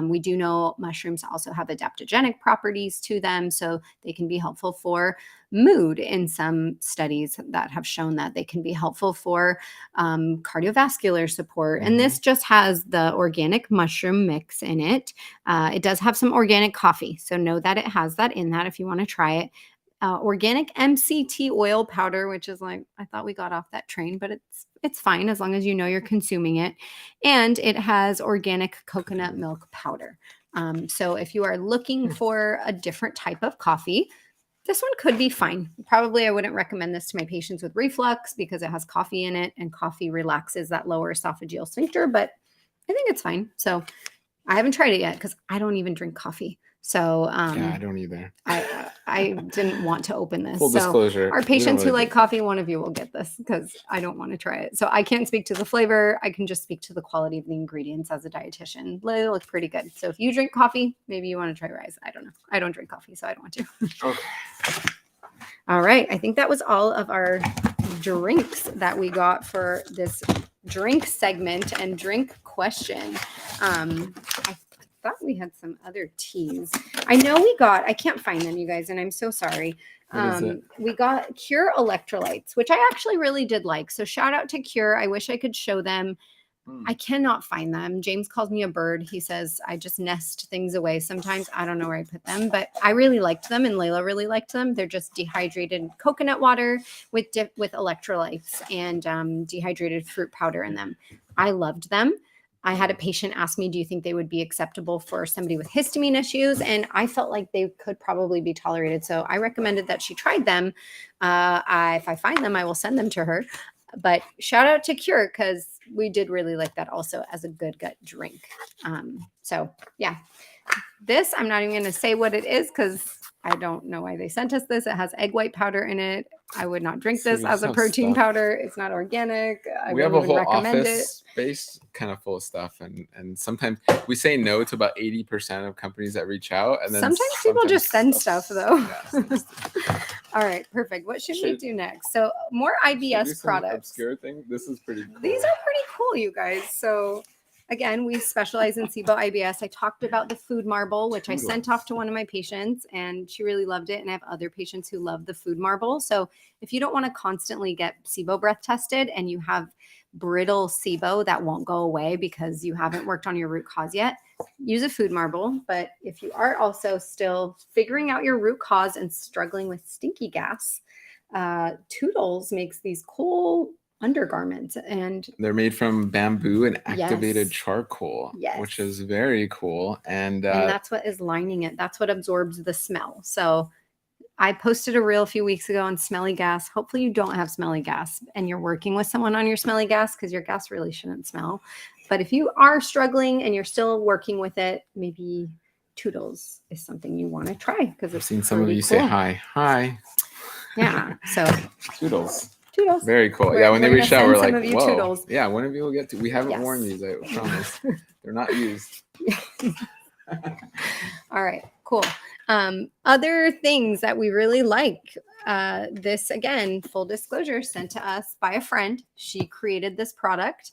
We do know mushrooms also have adaptogenic properties to them, so they can be helpful for mood in some studies that have shown that they can be helpful for cardiovascular support. And this just has the organic mushroom mix in it. It does have some organic coffee, so know that it has that in that if you want to try it. Organic MCT oil powder, which is like, I thought we got off that train, but it's fine as long as you know you're consuming it. And it has organic coconut milk powder. So if you are looking for a different type of coffee, this one could be fine. Probably I wouldn't recommend this to my patients with reflux because it has coffee in it and coffee relaxes that lower esophageal sphincter, but I think it's fine. So I haven't tried it yet because I don't even drink coffee. So Yeah, I don't either. I didn't want to open this. Full disclosure. Our patients who like coffee, one of you will get this because I don't want to try it. So I can't speak to the flavor. I can just speak to the quality of the ingredients as a dietitian. They look pretty good. So if you drink coffee, maybe you want to try Rise. I don't know. I don't drink coffee, so I don't want to. Okay. All right. I think that was all of our drinks that we got for this drink segment and drink question. I thought we had some other teas. I know I can't find them, you guys, and I'm so sorry. We got Cure electrolytes, which I actually really did like. So shout out to Cure. I wish I could show them. I cannot find them. James calls me a bird. He says I just nest things away sometimes. I don't know where I put them, but I really liked them and Layla really liked them. They're just dehydrated coconut water with electrolytes and dehydrated fruit powder in them. I loved them. I had a patient ask me, do you think they would be acceptable for somebody with histamine issues? And I felt like they could probably be tolerated. So I recommended that she tried them. If I find them, I will send them to her. But shout out to Cure because we did really like that also as a good gut drink. So yeah, this, I'm not even going to say what it is because I don't know why they sent us this. It has egg white powder in it. I would not drink this as a protein powder. It's not organic. We have a whole office space kind of full of stuff. And sometimes we say no to about 80% of companies that reach out. And then sometimes people just send stuff though. Yeah, all right, perfect. What should we do next? So more IBS products. Obscure thing. This is pretty cool. These are pretty cool, you guys. So again, we specialize in SIBO IBS. I talked about the food marble, which I sent off to one of my patients and she really loved it. And I have other patients who love the food marble. So if you don't want to constantly get SIBO breath tested and you have brittle SIBO that won't go away because you haven't worked on your root cause yet, use a food marble. But if you are also still figuring out your root cause and struggling with stinky gas, Toodles makes these cool undergarments and they're made from bamboo and activated charcoal, which is very cool. And that's what is lining it. That's what absorbs the smell. So I posted a reel a few weeks ago on smelly gas. Hopefully you don't have smelly gas and you're working with someone on your smelly gas because your gas really shouldn't smell. But if you are struggling and you're still working with it, maybe Toodles is something you want to try because I've seen some of you say hi. Yeah. So Toodles. Toodles. Very cool. Yeah, when they reach out, we're like, whoa. Toodles. Yeah, when have you get to? We haven't worn these, I promise. They're not used. All right, cool. Other things that we really like. This, again, full disclosure, sent to us by a friend. She created this product.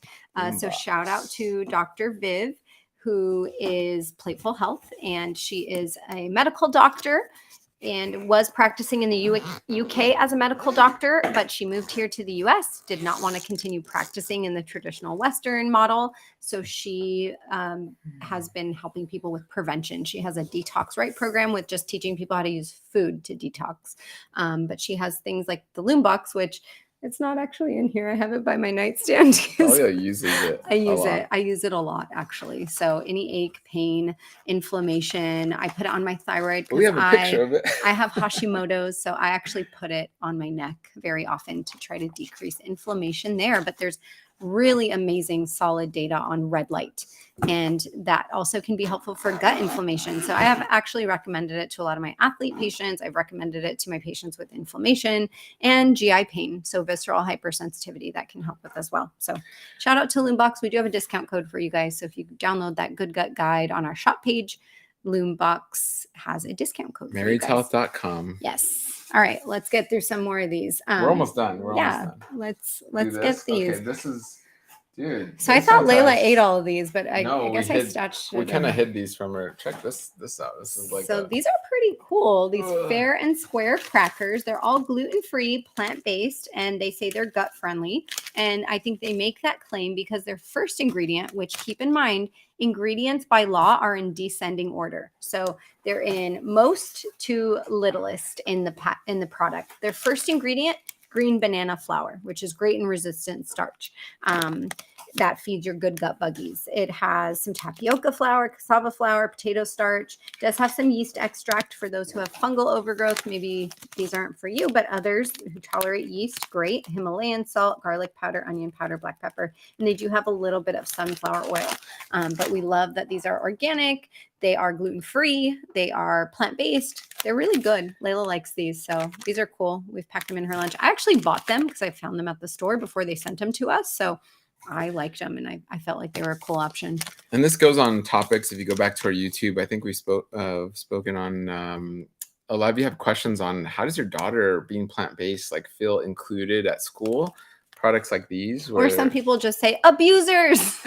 So shout out to Dr. Viv, who is Plateful Health, and she is a medical doctor and was practicing in the UK as a medical doctor, but she moved here to the US, did not want to continue practicing in the traditional Western model. So she has been helping people with prevention. She has a detox right program with just teaching people how to use food to detox. But she has things like the Loom Box, which it's not actually in here. I have it by my nightstand. Talia uses it. I use it a lot, actually. So any ache, pain, inflammation, I put it on my thyroid. We have a picture of it. I have Hashimoto's, so I actually put it on my neck very often to try to decrease inflammation there. But there's really amazing solid data on red light. And that also can be helpful for gut inflammation. So I have actually recommended it to a lot of my athlete patients. I've recommended it to my patients with inflammation and GI pain. So visceral hypersensitivity that can help with as well. So shout out to Loombox. We do have a discount code for you guys. So if you download that Good Gut Guide on our shop page, Loombox has a discount code for you guys. marriedhealth.com. Yes. All right. Let's get through some more of these. We're almost done. We're almost done. Let's Do get this? these. Okay, this is, dude. So I this thought Layla sometimes- ate all of these, but I No, guess we I hid- stashed We it kind in. of hid these from her. Check this out. This is like So these are pretty cool. These Ugh. fair and square crackers. They're all gluten-free, plant-based, and they say they're gut-friendly. And I think they make that claim because their first ingredient, which keep in mind, ingredients by law are in descending order. So they're in most to littlest in the product. Their first ingredient, green banana flour, which is great in resistant starch. That feeds your good gut buggies. It has some tapioca flour, cassava flour, potato starch. It does have some yeast extract for those who have fungal overgrowth. Maybe these aren't for you, but others who tolerate yeast, great. Himalayan salt, garlic powder, onion powder, black pepper. And they do have a little bit of sunflower oil. But we love that these are organic. They are gluten-free. They are plant-based. They're really good. Layla likes these. So these are cool. We've packed them in her lunch. I actually bought them because I found them at the store before they sent them to us. So I liked them and I felt like they were a cool option. And this goes on topics. If you go back to our YouTube, I think we spoken on a lot of you have questions on how does your daughter being plant-based like feel included at school? Products like these. Or some people just say abusers.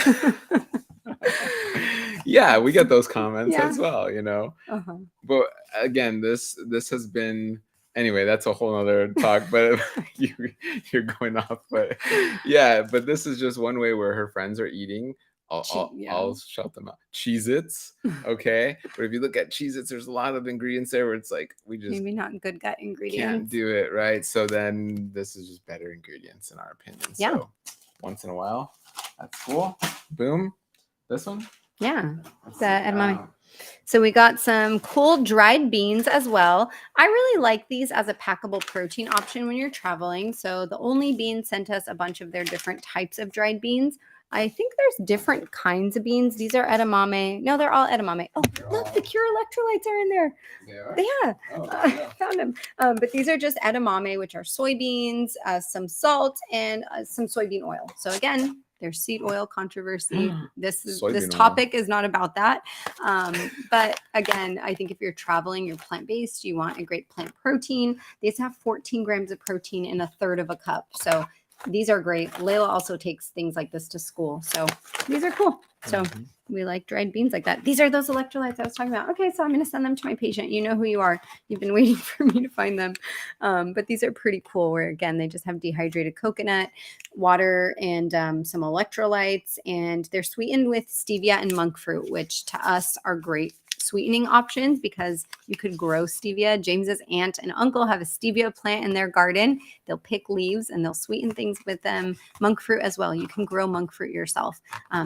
Yeah, we get those comments Yeah. as well, you know. Uh-huh. But again, this has been anyway. That's a whole other talk. But you're going off. But yeah, but this is just one way where her friends are eating. I'll shout them out. Cheez-Its, okay? But if you look at Cheez-Its, there's a lot of ingredients there where it's like we just Maybe not good gut ingredients. can't do it, right? So then this is just better ingredients in our opinion. Yeah. So once in a while, that's cool. Boom. This one? Yeah. Let's The see. edamame. So we got some cool dried beans as well. I really like these as a packable protein option when you're traveling. So the Only Beans sent us a bunch of their different types of dried beans. I think there's different kinds of beans. These are edamame. No, they're all edamame. Oh, look, the Cure electrolytes are in there. They are? Yeah, Oh, I yeah. found them. But these are just edamame, which are soybeans, some salt, and some soybean oil. So again, there's seed oil controversy. This Soybean oil. topic is not about that. But again, I think if you're traveling, you're plant-based, you want a great plant protein. These have 14 grams of protein in a third of a cup. So these are great. Layla also takes things like this to school. So these are cool. So we like dried beans like that. These are those electrolytes I was talking about. Okay, so I'm going to send them to my patient. You know who you are. You've been waiting for me to find them. But these are pretty cool where, again, they just have dehydrated coconut, water, and some electrolytes. And they're sweetened with stevia and monk fruit, which to us are great sweetening options because you could grow stevia. James's aunt and uncle have a stevia plant in their garden. They'll pick leaves and they'll sweeten things with them. Monk fruit as well. You can grow monk fruit yourself.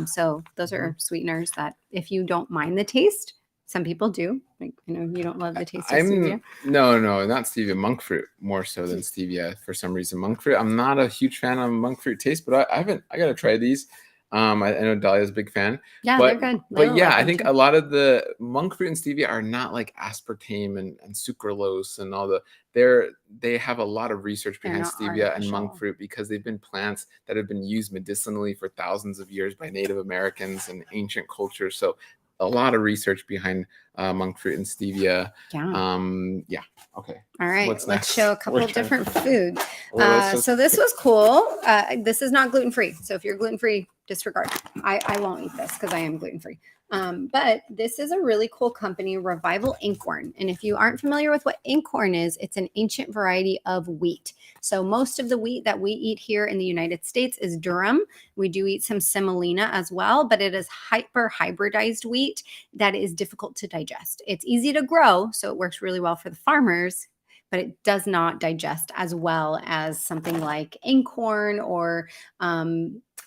So those are sweeteners that if you don't mind the taste, some people do. Like, you know, you don't love the taste of stevia. No, not stevia. Monk fruit more so than stevia for some reason. Monk fruit. I'm not a huge fan of monk fruit taste, but I gotta try these. I know Dahlia's a big fan. Yeah, but, they're good. But yeah, like I them think too. a lot of the monk fruit and stevia are not like aspartame and sucralose and all the. They have a lot of research They're behind not stevia and monk artificial. fruit because they've been plants that have been used medicinally for thousands of years by Native Americans and ancient cultures. So a lot of research behind monk fruit and stevia. Yeah. Okay. All right. What's Let's next? show a couple of different foods. Well, let's just- So this was cool. This is not gluten-free. So if you're gluten-free, disregard. I won't eat this because I am gluten-free. But this is a really cool company, Revival Inkhorn. And if you aren't familiar with what inkhorn is, it's an ancient variety of wheat. So most of the wheat that we eat here in the United States is durum. We do eat some semolina as well, but it is hyper hybridized wheat that is difficult to digest. It's easy to grow, so it works really well for the farmers, but it does not digest as well as something like inkhorn or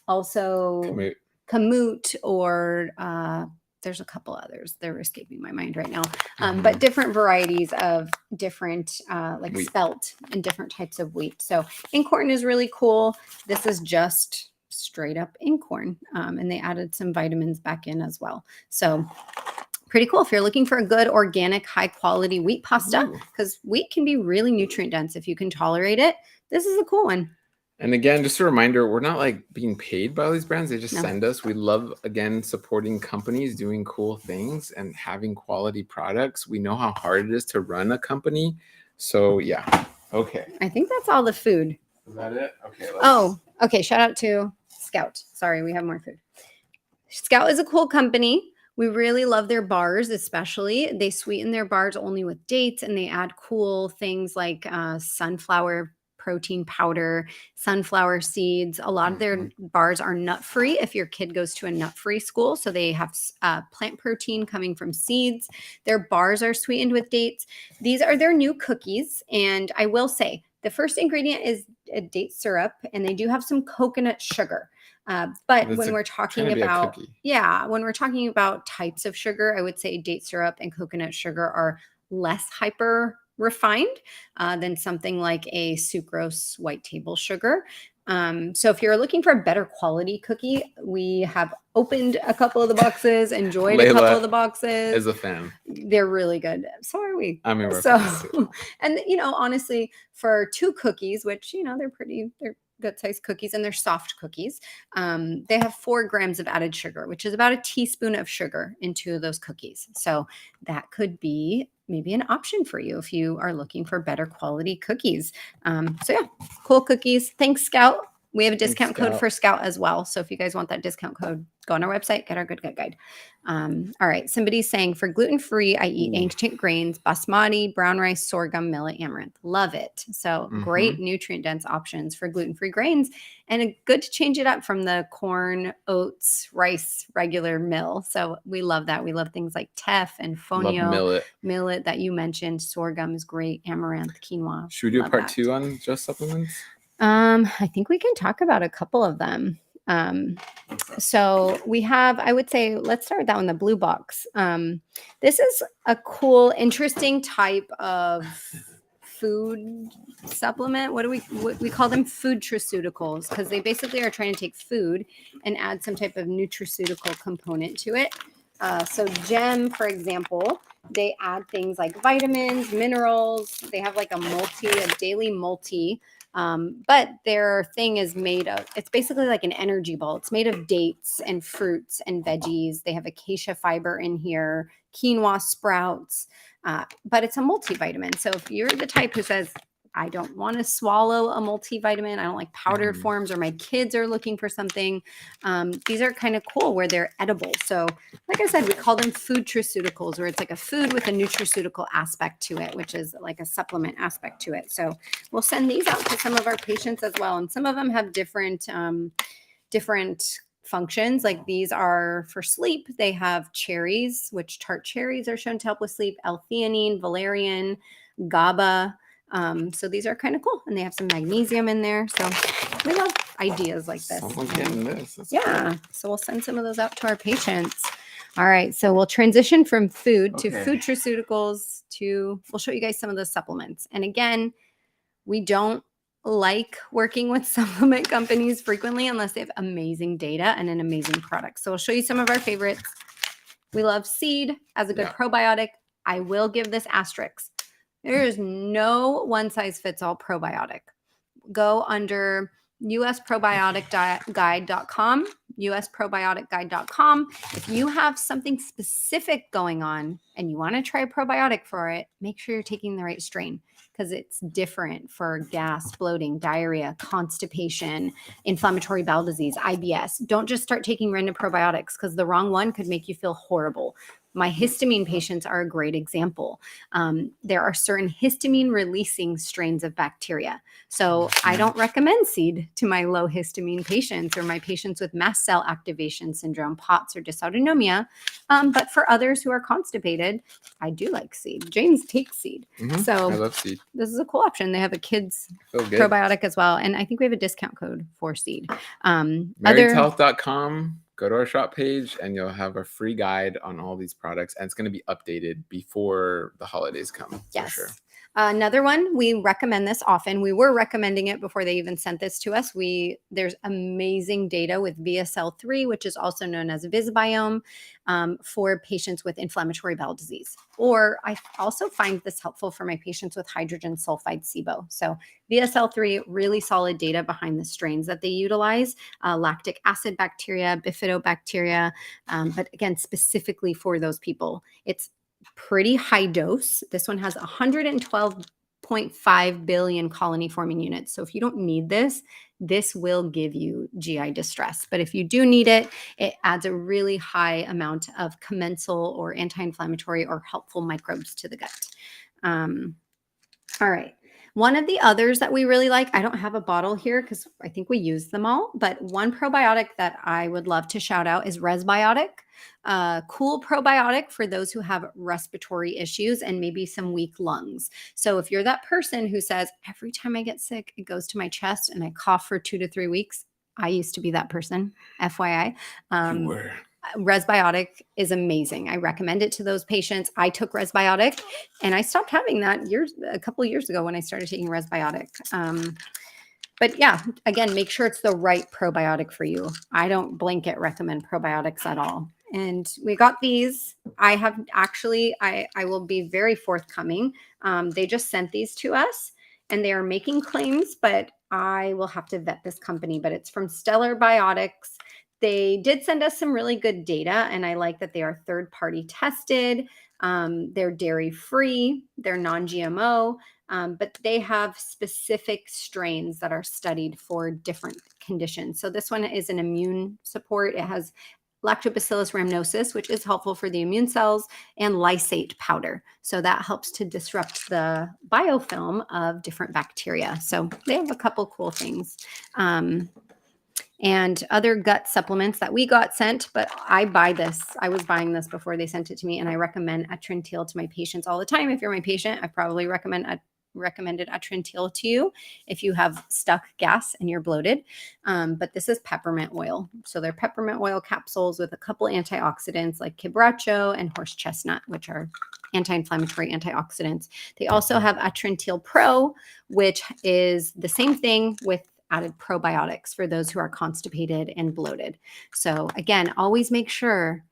also kamut or there's a couple others. They're escaping my mind right now. But different varieties of different like Wheat. spelt and different types of wheat. So inkhorn is really cool. This is just straight up in corn. And they added some vitamins back in as well. So pretty cool if you're looking for a good organic, high quality wheat pasta, because wheat can be really nutrient dense if you can tolerate it. This is a cool one. And again, just a reminder, we're not like being paid by all these brands. They just No. send us. We love, again, supporting companies doing cool things and having quality products. We know how hard it is to run a company. So yeah. Okay. I think that's all the food. Is that it? Okay. Okay. Shout out to Scout. Sorry, we have more food. Scout is a cool company. We really love their bars, especially. They sweeten their bars only with dates, and they add cool things like sunflower protein powder, sunflower seeds. A lot of their bars are nut-free if your kid goes to a nut-free school. So they have plant protein coming from seeds. Their bars are sweetened with dates. These are their new cookies. And I will say, the first ingredient is a date syrup, and they do have some coconut sugar. But when we're talking about, when we're talking about types of sugar, I would say date syrup and coconut sugar are less hyper refined than something like a sucrose white table sugar. So if you're looking for a better quality cookie, we have opened a couple of the boxes, enjoyed a couple of the boxes. Is a fan. They're really good. So are we. I mean, and honestly, for 2 cookies, which, they're good sized cookies and they're soft cookies. They have 4 grams of added sugar, which is about a teaspoon of sugar into those cookies. So that could be maybe an option for you if you are looking for better quality cookies. Cool cookies. Thanks, Scout. We have a discount code for Scout as well. So if you guys want that discount code, go on our website, get our Good Gut Guide. All right. Somebody's saying for gluten-free, I eat ancient grains, basmati, brown rice, sorghum, millet, amaranth. Love it. So great nutrient-dense options for gluten-free grains, and good to change it up from the corn, oats, rice, regular mill. So we love that. We love things like teff and fonio, millet that you mentioned. Sorghum is great. Amaranth, quinoa. Should we do a part 2 on just supplements? I think we can talk about a couple of them. So we have, I would say, let's start with that one, the blue box. This is a cool, interesting type of food supplement. What we call them? Food-traceuticals, because they basically are trying to take food and add some type of nutraceutical component to it. So Gem, for example, they add things like vitamins, minerals. They have like a daily multi. But their thing is it's basically like an energy ball. It's made of dates and fruits and veggies. They have acacia fiber in here, quinoa sprouts, but it's a multivitamin. So if you're the type who says, I don't want to swallow a multivitamin, I don't like powdered forms, or my kids are looking for something, these are kind of cool where they're edible. So like I said, we call them food-traceuticals, where it's like a food with a nutraceutical aspect to it, which is like a supplement aspect to it. So we'll send these out to some of our patients as well. And some of them have different functions. Like these are for sleep. They have cherries, which tart cherries are shown to help with sleep, L-theanine, valerian, GABA. So these are kind of cool, and they have some magnesium in there. So we love ideas like this. Someone's getting this. That's cool. So we'll send some of those out to our patients. All right. So we'll transition from food to food-traceuticals we'll show you guys some of the supplements. And again, we don't like working with supplement companies frequently unless they have amazing data and an amazing product. So we'll show you some of our favorites. We love Seed as a good probiotic. I will give this asterisk. There is no one-size-fits-all probiotic. Go under usprobioticguide.com, usprobioticguide.com. If you have something specific going on and you want to try a probiotic for it, make sure you're taking the right strain, because it's different for gas, bloating, diarrhea, constipation, inflammatory bowel disease, IBS. Don't just start taking random probiotics, because the wrong one could make you feel horrible. My histamine patients are a great example. There are certain histamine-releasing strains of bacteria. So I don't recommend Seed to my low histamine patients or my patients with mast cell activation syndrome, POTS, or dysautonomia. But for others who are constipated, I do like Seed. James takes Seed. So I love Seed. This is a cool option. They have a kids probiotic as well. And I think we have a discount code for Seed. Marriedhealth.com. Go to our shop page and you'll have a free guide on all these products. And it's going to be updated before the holidays come. Yes. For sure. Another one, we recommend this often. We were recommending it before they even sent this to us. There's amazing data with VSL3, which is also known as Visbiome, for patients with inflammatory bowel disease. Or I also find this helpful for my patients with hydrogen sulfide SIBO. So VSL3, really solid data behind the strains that they utilize, lactic acid bacteria, bifidobacteria, but again, specifically for those people. It's pretty high dose. This one has 112.5 billion colony forming units. So if you don't need this, this will give you GI distress. But if you do need it, it adds a really high amount of commensal or anti-inflammatory or helpful microbes to the gut. All right. One of the others that we really like, I don't have a bottle here because I think we use them all, but one probiotic that I would love to shout out is Resbiotic. Cool probiotic for those who have respiratory issues and maybe some weak lungs. So if you're that person who says, every time I get sick, it goes to my chest and I cough for 2 to 3 weeks, I used to be that person, FYI. You were. Resbiotic is amazing. I recommend it to those patients. I took Resbiotic and I stopped having that a couple of years ago when I started taking Resbiotic. But yeah, again, make sure it's the right probiotic for you. I don't blanket recommend probiotics at all. And we got these. I have actually, I will be very forthcoming. They just sent these to us and they are making claims, but I will have to vet this company. But it's from Stellar Biotics. They did send us some really good data, and I like that they are third-party tested. They're dairy-free, they're non-GMO, but they have specific strains that are studied for different conditions. So this one is an immune support. It has Lactobacillus rhamnosus, which is helpful for the immune cells, and lysate powder. So that helps to disrupt the biofilm of different bacteria. So they have a couple cool things. And other gut supplements that we got sent, but I buy this. I was buying this before they sent it to me, and I recommend Atrintil to my patients all the time. If you're my patient, I probably recommended Atrintil to you if you have stuck gas and you're bloated. But this is peppermint oil. So they're peppermint oil capsules with a couple antioxidants like quebracho and horse chestnut, which are anti-inflammatory antioxidants. They also have Atrintil Pro, which is the same thing with added probiotics for those who are constipated and bloated. So again, always make sure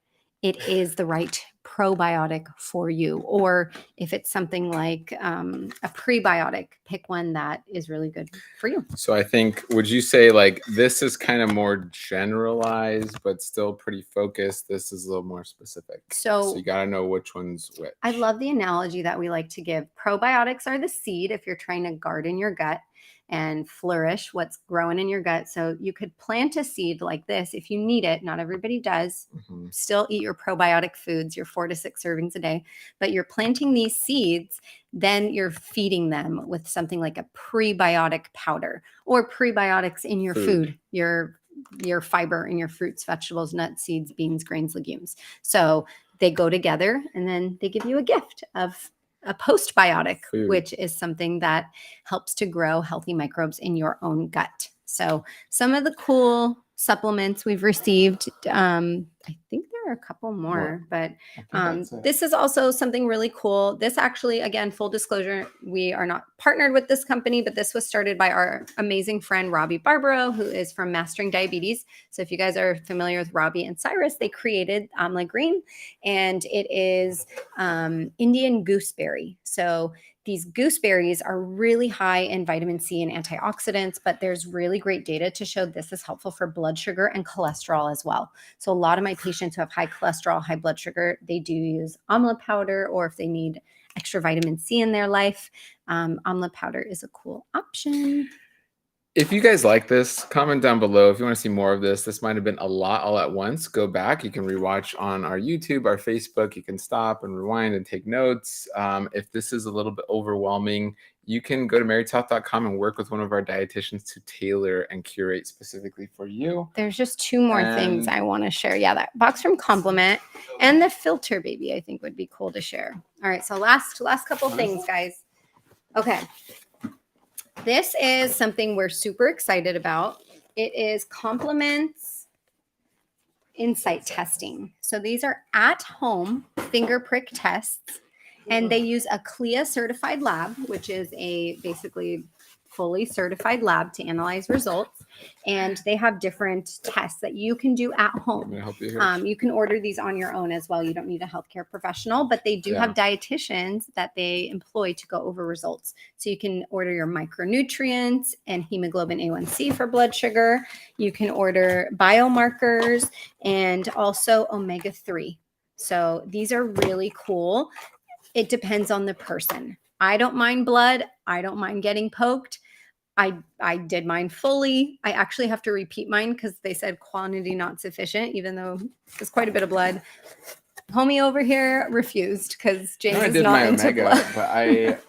it is the right probiotic for you. Or if it's something like a prebiotic, pick one that is really good for you. So I think, would you say like this is kind of more generalized, but still pretty focused? This is a little more specific. So you got to know which one's which. I love the analogy that we like to give. Probiotics are the seed if you're trying to garden your gut and flourish what's growing in your gut. So you could plant a seed like this if you need it. Not everybody does. Mm-hmm. Still eat your probiotic foods, your 4 to 6 servings a day, but you're planting these seeds, then you're feeding them with something like a prebiotic powder or prebiotics in your food, your fiber in your fruits, vegetables, nuts, seeds, beans, grains, legumes. So they go together and then they give you a gift of a postbiotic, which is something that helps to grow healthy microbes in your own gut. So some of the cool supplements we've received, I think there are a couple more, but this is also something really cool. This actually, again, full disclosure, we are not partnered with this company, but this was started by our amazing friend, Robbie Barbaro, who is from Mastering Diabetes. So if you guys are familiar with Robbie and Cyrus, they created Amla Green, and it is Indian gooseberry. So these gooseberries are really high in vitamin C and antioxidants, but there's really great data to show this is helpful for blood sugar and cholesterol as well. So a lot of my patients who have high cholesterol, high blood sugar, they do use amla powder, or if they need extra vitamin C in their life, amla powder is a cool option. If you guys like this, comment down below. If you want to see more of this, this might have been a lot all at once. Go back. You can rewatch on our YouTube, our Facebook. You can stop and rewind and take notes. If this is a little bit overwhelming, you can go to marytalk.com and work with one of our dietitians to tailor and curate specifically for you. There's just 2 more things I want to share. Yeah, that box from Compliment and the filter baby I think would be cool to share. All right, so last couple things, guys. Okay. This is something we're super excited about. It is Complement's insight testing. So these are at-home finger prick tests, And they use a CLIA certified lab, which is a basically fully certified lab to analyze results. And they have different tests that you can do at I'm home. gonna help you here. You can order these on your own as well. You don't need a healthcare professional, but they do have dietitians that they employ to go over results. So you can order your micronutrients and hemoglobin A1C for blood sugar. You can order biomarkers and also omega-3. So these are really cool. It depends on the person. I don't mind blood. I don't mind getting poked. I did mine fully. I actually have to repeat mine because they said quantity not sufficient, even though there's quite a bit of blood. Homie over here refused because James is not into omega, blood. But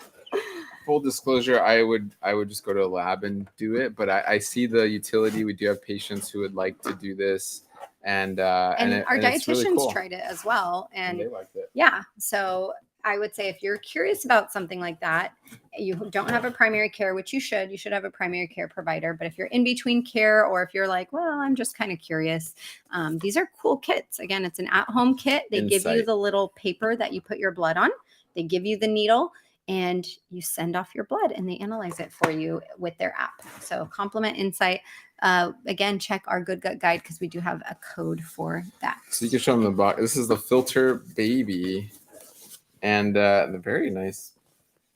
full disclosure, I would just go to a lab and do it. But I see the utility. We do have patients who would like to do this, and our dietitians really cool. tried it as well, and they liked it. Yeah, so I would say if you're curious about something like that, you don't have a primary care, which you should have a primary care provider. But if you're in between care, or if you're like, well, I'm just kind of curious, these are cool kits. Again, it's an at-home kit. They give you the little paper that you put your blood on. They give you the needle, and you send off your blood, and they analyze it for you with their app. So Complement Insight. Again, check our Good Gut Guide because we do have a code for that. So you can show them the box. This is the Filter Baby. And the very nice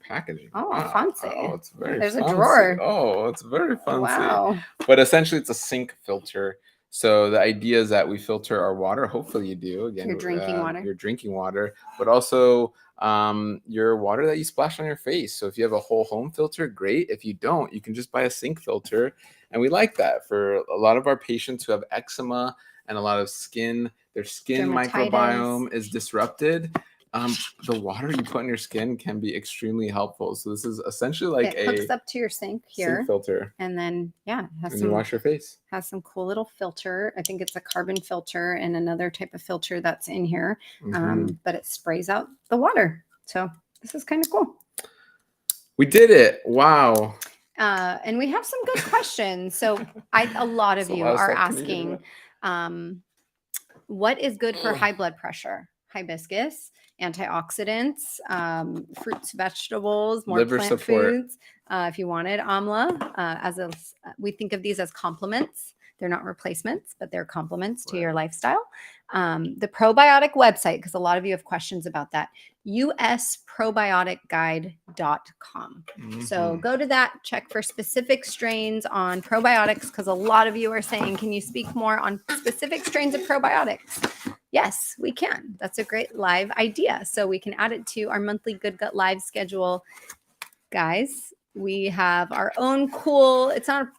packaging. Oh, wow. Fancy. Oh, it's very There's fancy. A drawer. Oh, it's very fancy. Wow. But essentially, it's a sink filter. So the idea is that we filter our water. Hopefully you do. Again, your drinking water. Your drinking water, but also your water that you splash on your face. So if you have a whole home filter, great. If you don't, you can just buy a sink filter. And we like that for a lot of our patients who have eczema and a lot of their skin microbiome is disrupted. The water you put in your skin can be extremely helpful. So this is essentially like it hooks up to your sink here, sink filter, and then you wash your face. Has some cool little filter. I think it's a carbon filter and another type of filter that's in here, but it sprays out the water. So this is kind of cool. We did it! Wow. And we have some good questions. So a lot of you are asking, what is good for high blood pressure? Hibiscus, antioxidants, fruits, vegetables, more liver plant support. Foods. If you wanted amla, we think of these as complements. They're not replacements, but they're complements to your lifestyle. The probiotic website, because a lot of you have questions about that, usprobioticguide.com. So go to that, check for specific strains on probiotics, because a lot of you are saying, can you speak more on specific strains of probiotics? Yes, we can. That's a great live idea. So we can add it to our monthly Good Gut Live schedule. Guys, we have our own cool, it's not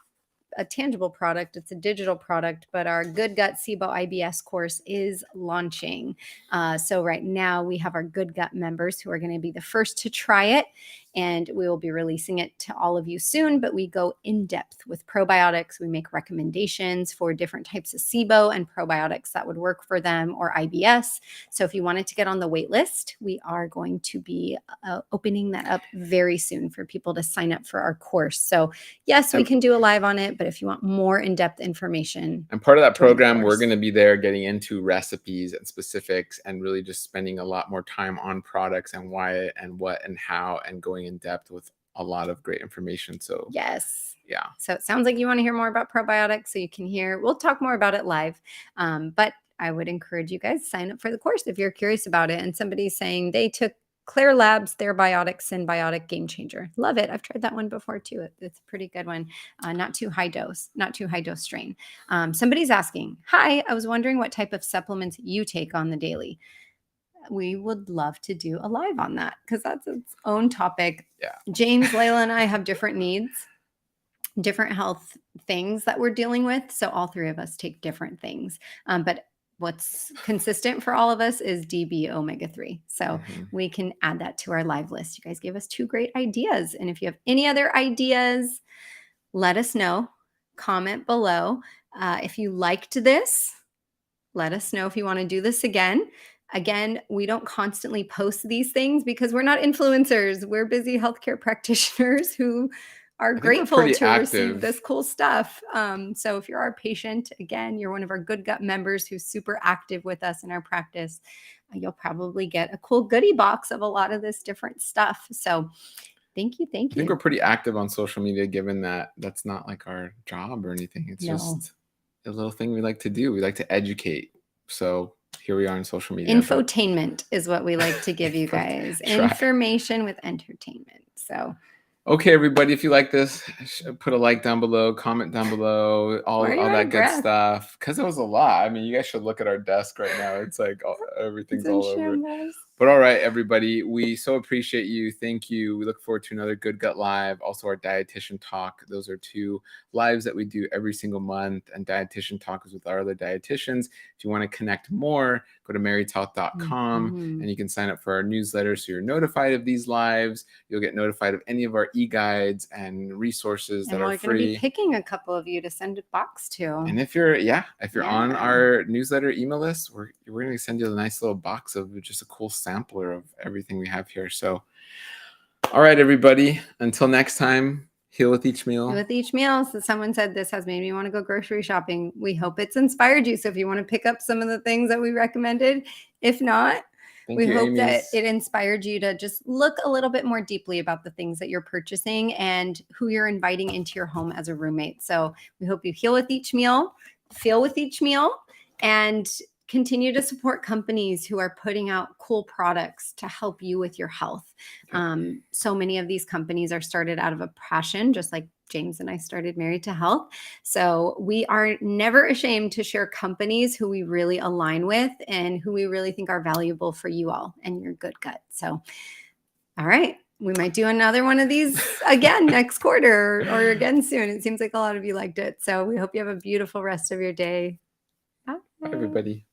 a tangible product, it's a digital product, but our Good Gut SIBO IBS course is launching. So right now we have our Good Gut members who are going to be the first to try it, and we will be releasing it to all of you soon. But we go in depth with probiotics. We make recommendations for different types of SIBO and probiotics that would work for them, or IBS. So if you wanted to get on the wait list, we are going to be opening that up very soon for people to sign up for our course. So yes, we can do a live on it, but if you want more in-depth information. And part of that program, we're going to be there getting into recipes and specifics and really just spending a lot more time on products and why and what and how, and going in depth with a lot of great information. So yes. Yeah. So it sounds like you want to hear more about probiotics, so you can we'll talk more about it live. But I would encourage you guys to sign up for the course if you're curious about it. And somebody's saying they took Claire Labs, their Biotic Symbiotic Game Changer. Love it. I've tried that one before too. It's a pretty good one. Not too high dose strain. Somebody's asking, hi, I was wondering what type of supplements you take on the daily. We would love to do a live on that because that's its own topic. Yeah. James, Layla, and I have different needs, different health things that we're dealing with. So all three of us take different things. But what's consistent for all of us is DB omega-3. So we can add that to our live list. You guys gave us 2 great ideas. And if you have any other ideas, let us know. Comment below. If you liked this, let us know if you want to do this again. Again, we don't constantly post these things because we're not influencers. We're busy healthcare practitioners who are I think we're grateful pretty to receive active. this cool stuff. So if you're our patient, again, you're one of our Good Gut members who's super active with us in our practice, you'll probably get a cool goodie box of a lot of this different stuff. So thank you. I think we're pretty active on social media, given that that's not like our job or anything. It's No. just a little thing we like to do. We like to educate. So here we are on social media. Infotainment is what we like to give you guys. Information with entertainment. So okay, everybody, if you like this, put a like down below, comment down below, all that good stuff. Because it was a lot. I mean, you guys should look at our desk right now. It's like everything's all over. But all right, everybody, we so appreciate you. Thank you. We look forward to another Good Gut Live. Also, our Dietitian Talk. Those are 2 lives that we do every single month. And Dietitian Talk is with our other dietitians. If you want to connect more, go to marytalk.com and you can sign up for our newsletter so you're notified of these lives. You'll get notified of any of our e-guides and resources that are free. We're going to be picking a couple of you to send a box to. And if you're on our newsletter email list, we're going to send you a nice little box of just a cool sampler of everything we have here. So, all right, everybody, until next time, heal with each meal. Heal with each meal. So someone said this has made me want to go grocery shopping. We hope it's inspired you. So if you want to pick up some of the things that we recommended, if not, we hope that it inspired you to just look a little bit more deeply about the things that you're purchasing and who you're inviting into your home as a roommate. So we hope you heal with each meal, feel with each meal, and continue to support companies who are putting out cool products to help you with your health. So many of these companies are started out of a passion, just like James and I started Married to Health. So we are never ashamed to share companies who we really align with and who we really think are valuable for you all and your good gut. So, all right. We might do another one of these again next quarter or again soon. It seems like a lot of you liked it. So we hope you have a beautiful rest of your day. Bye, everybody.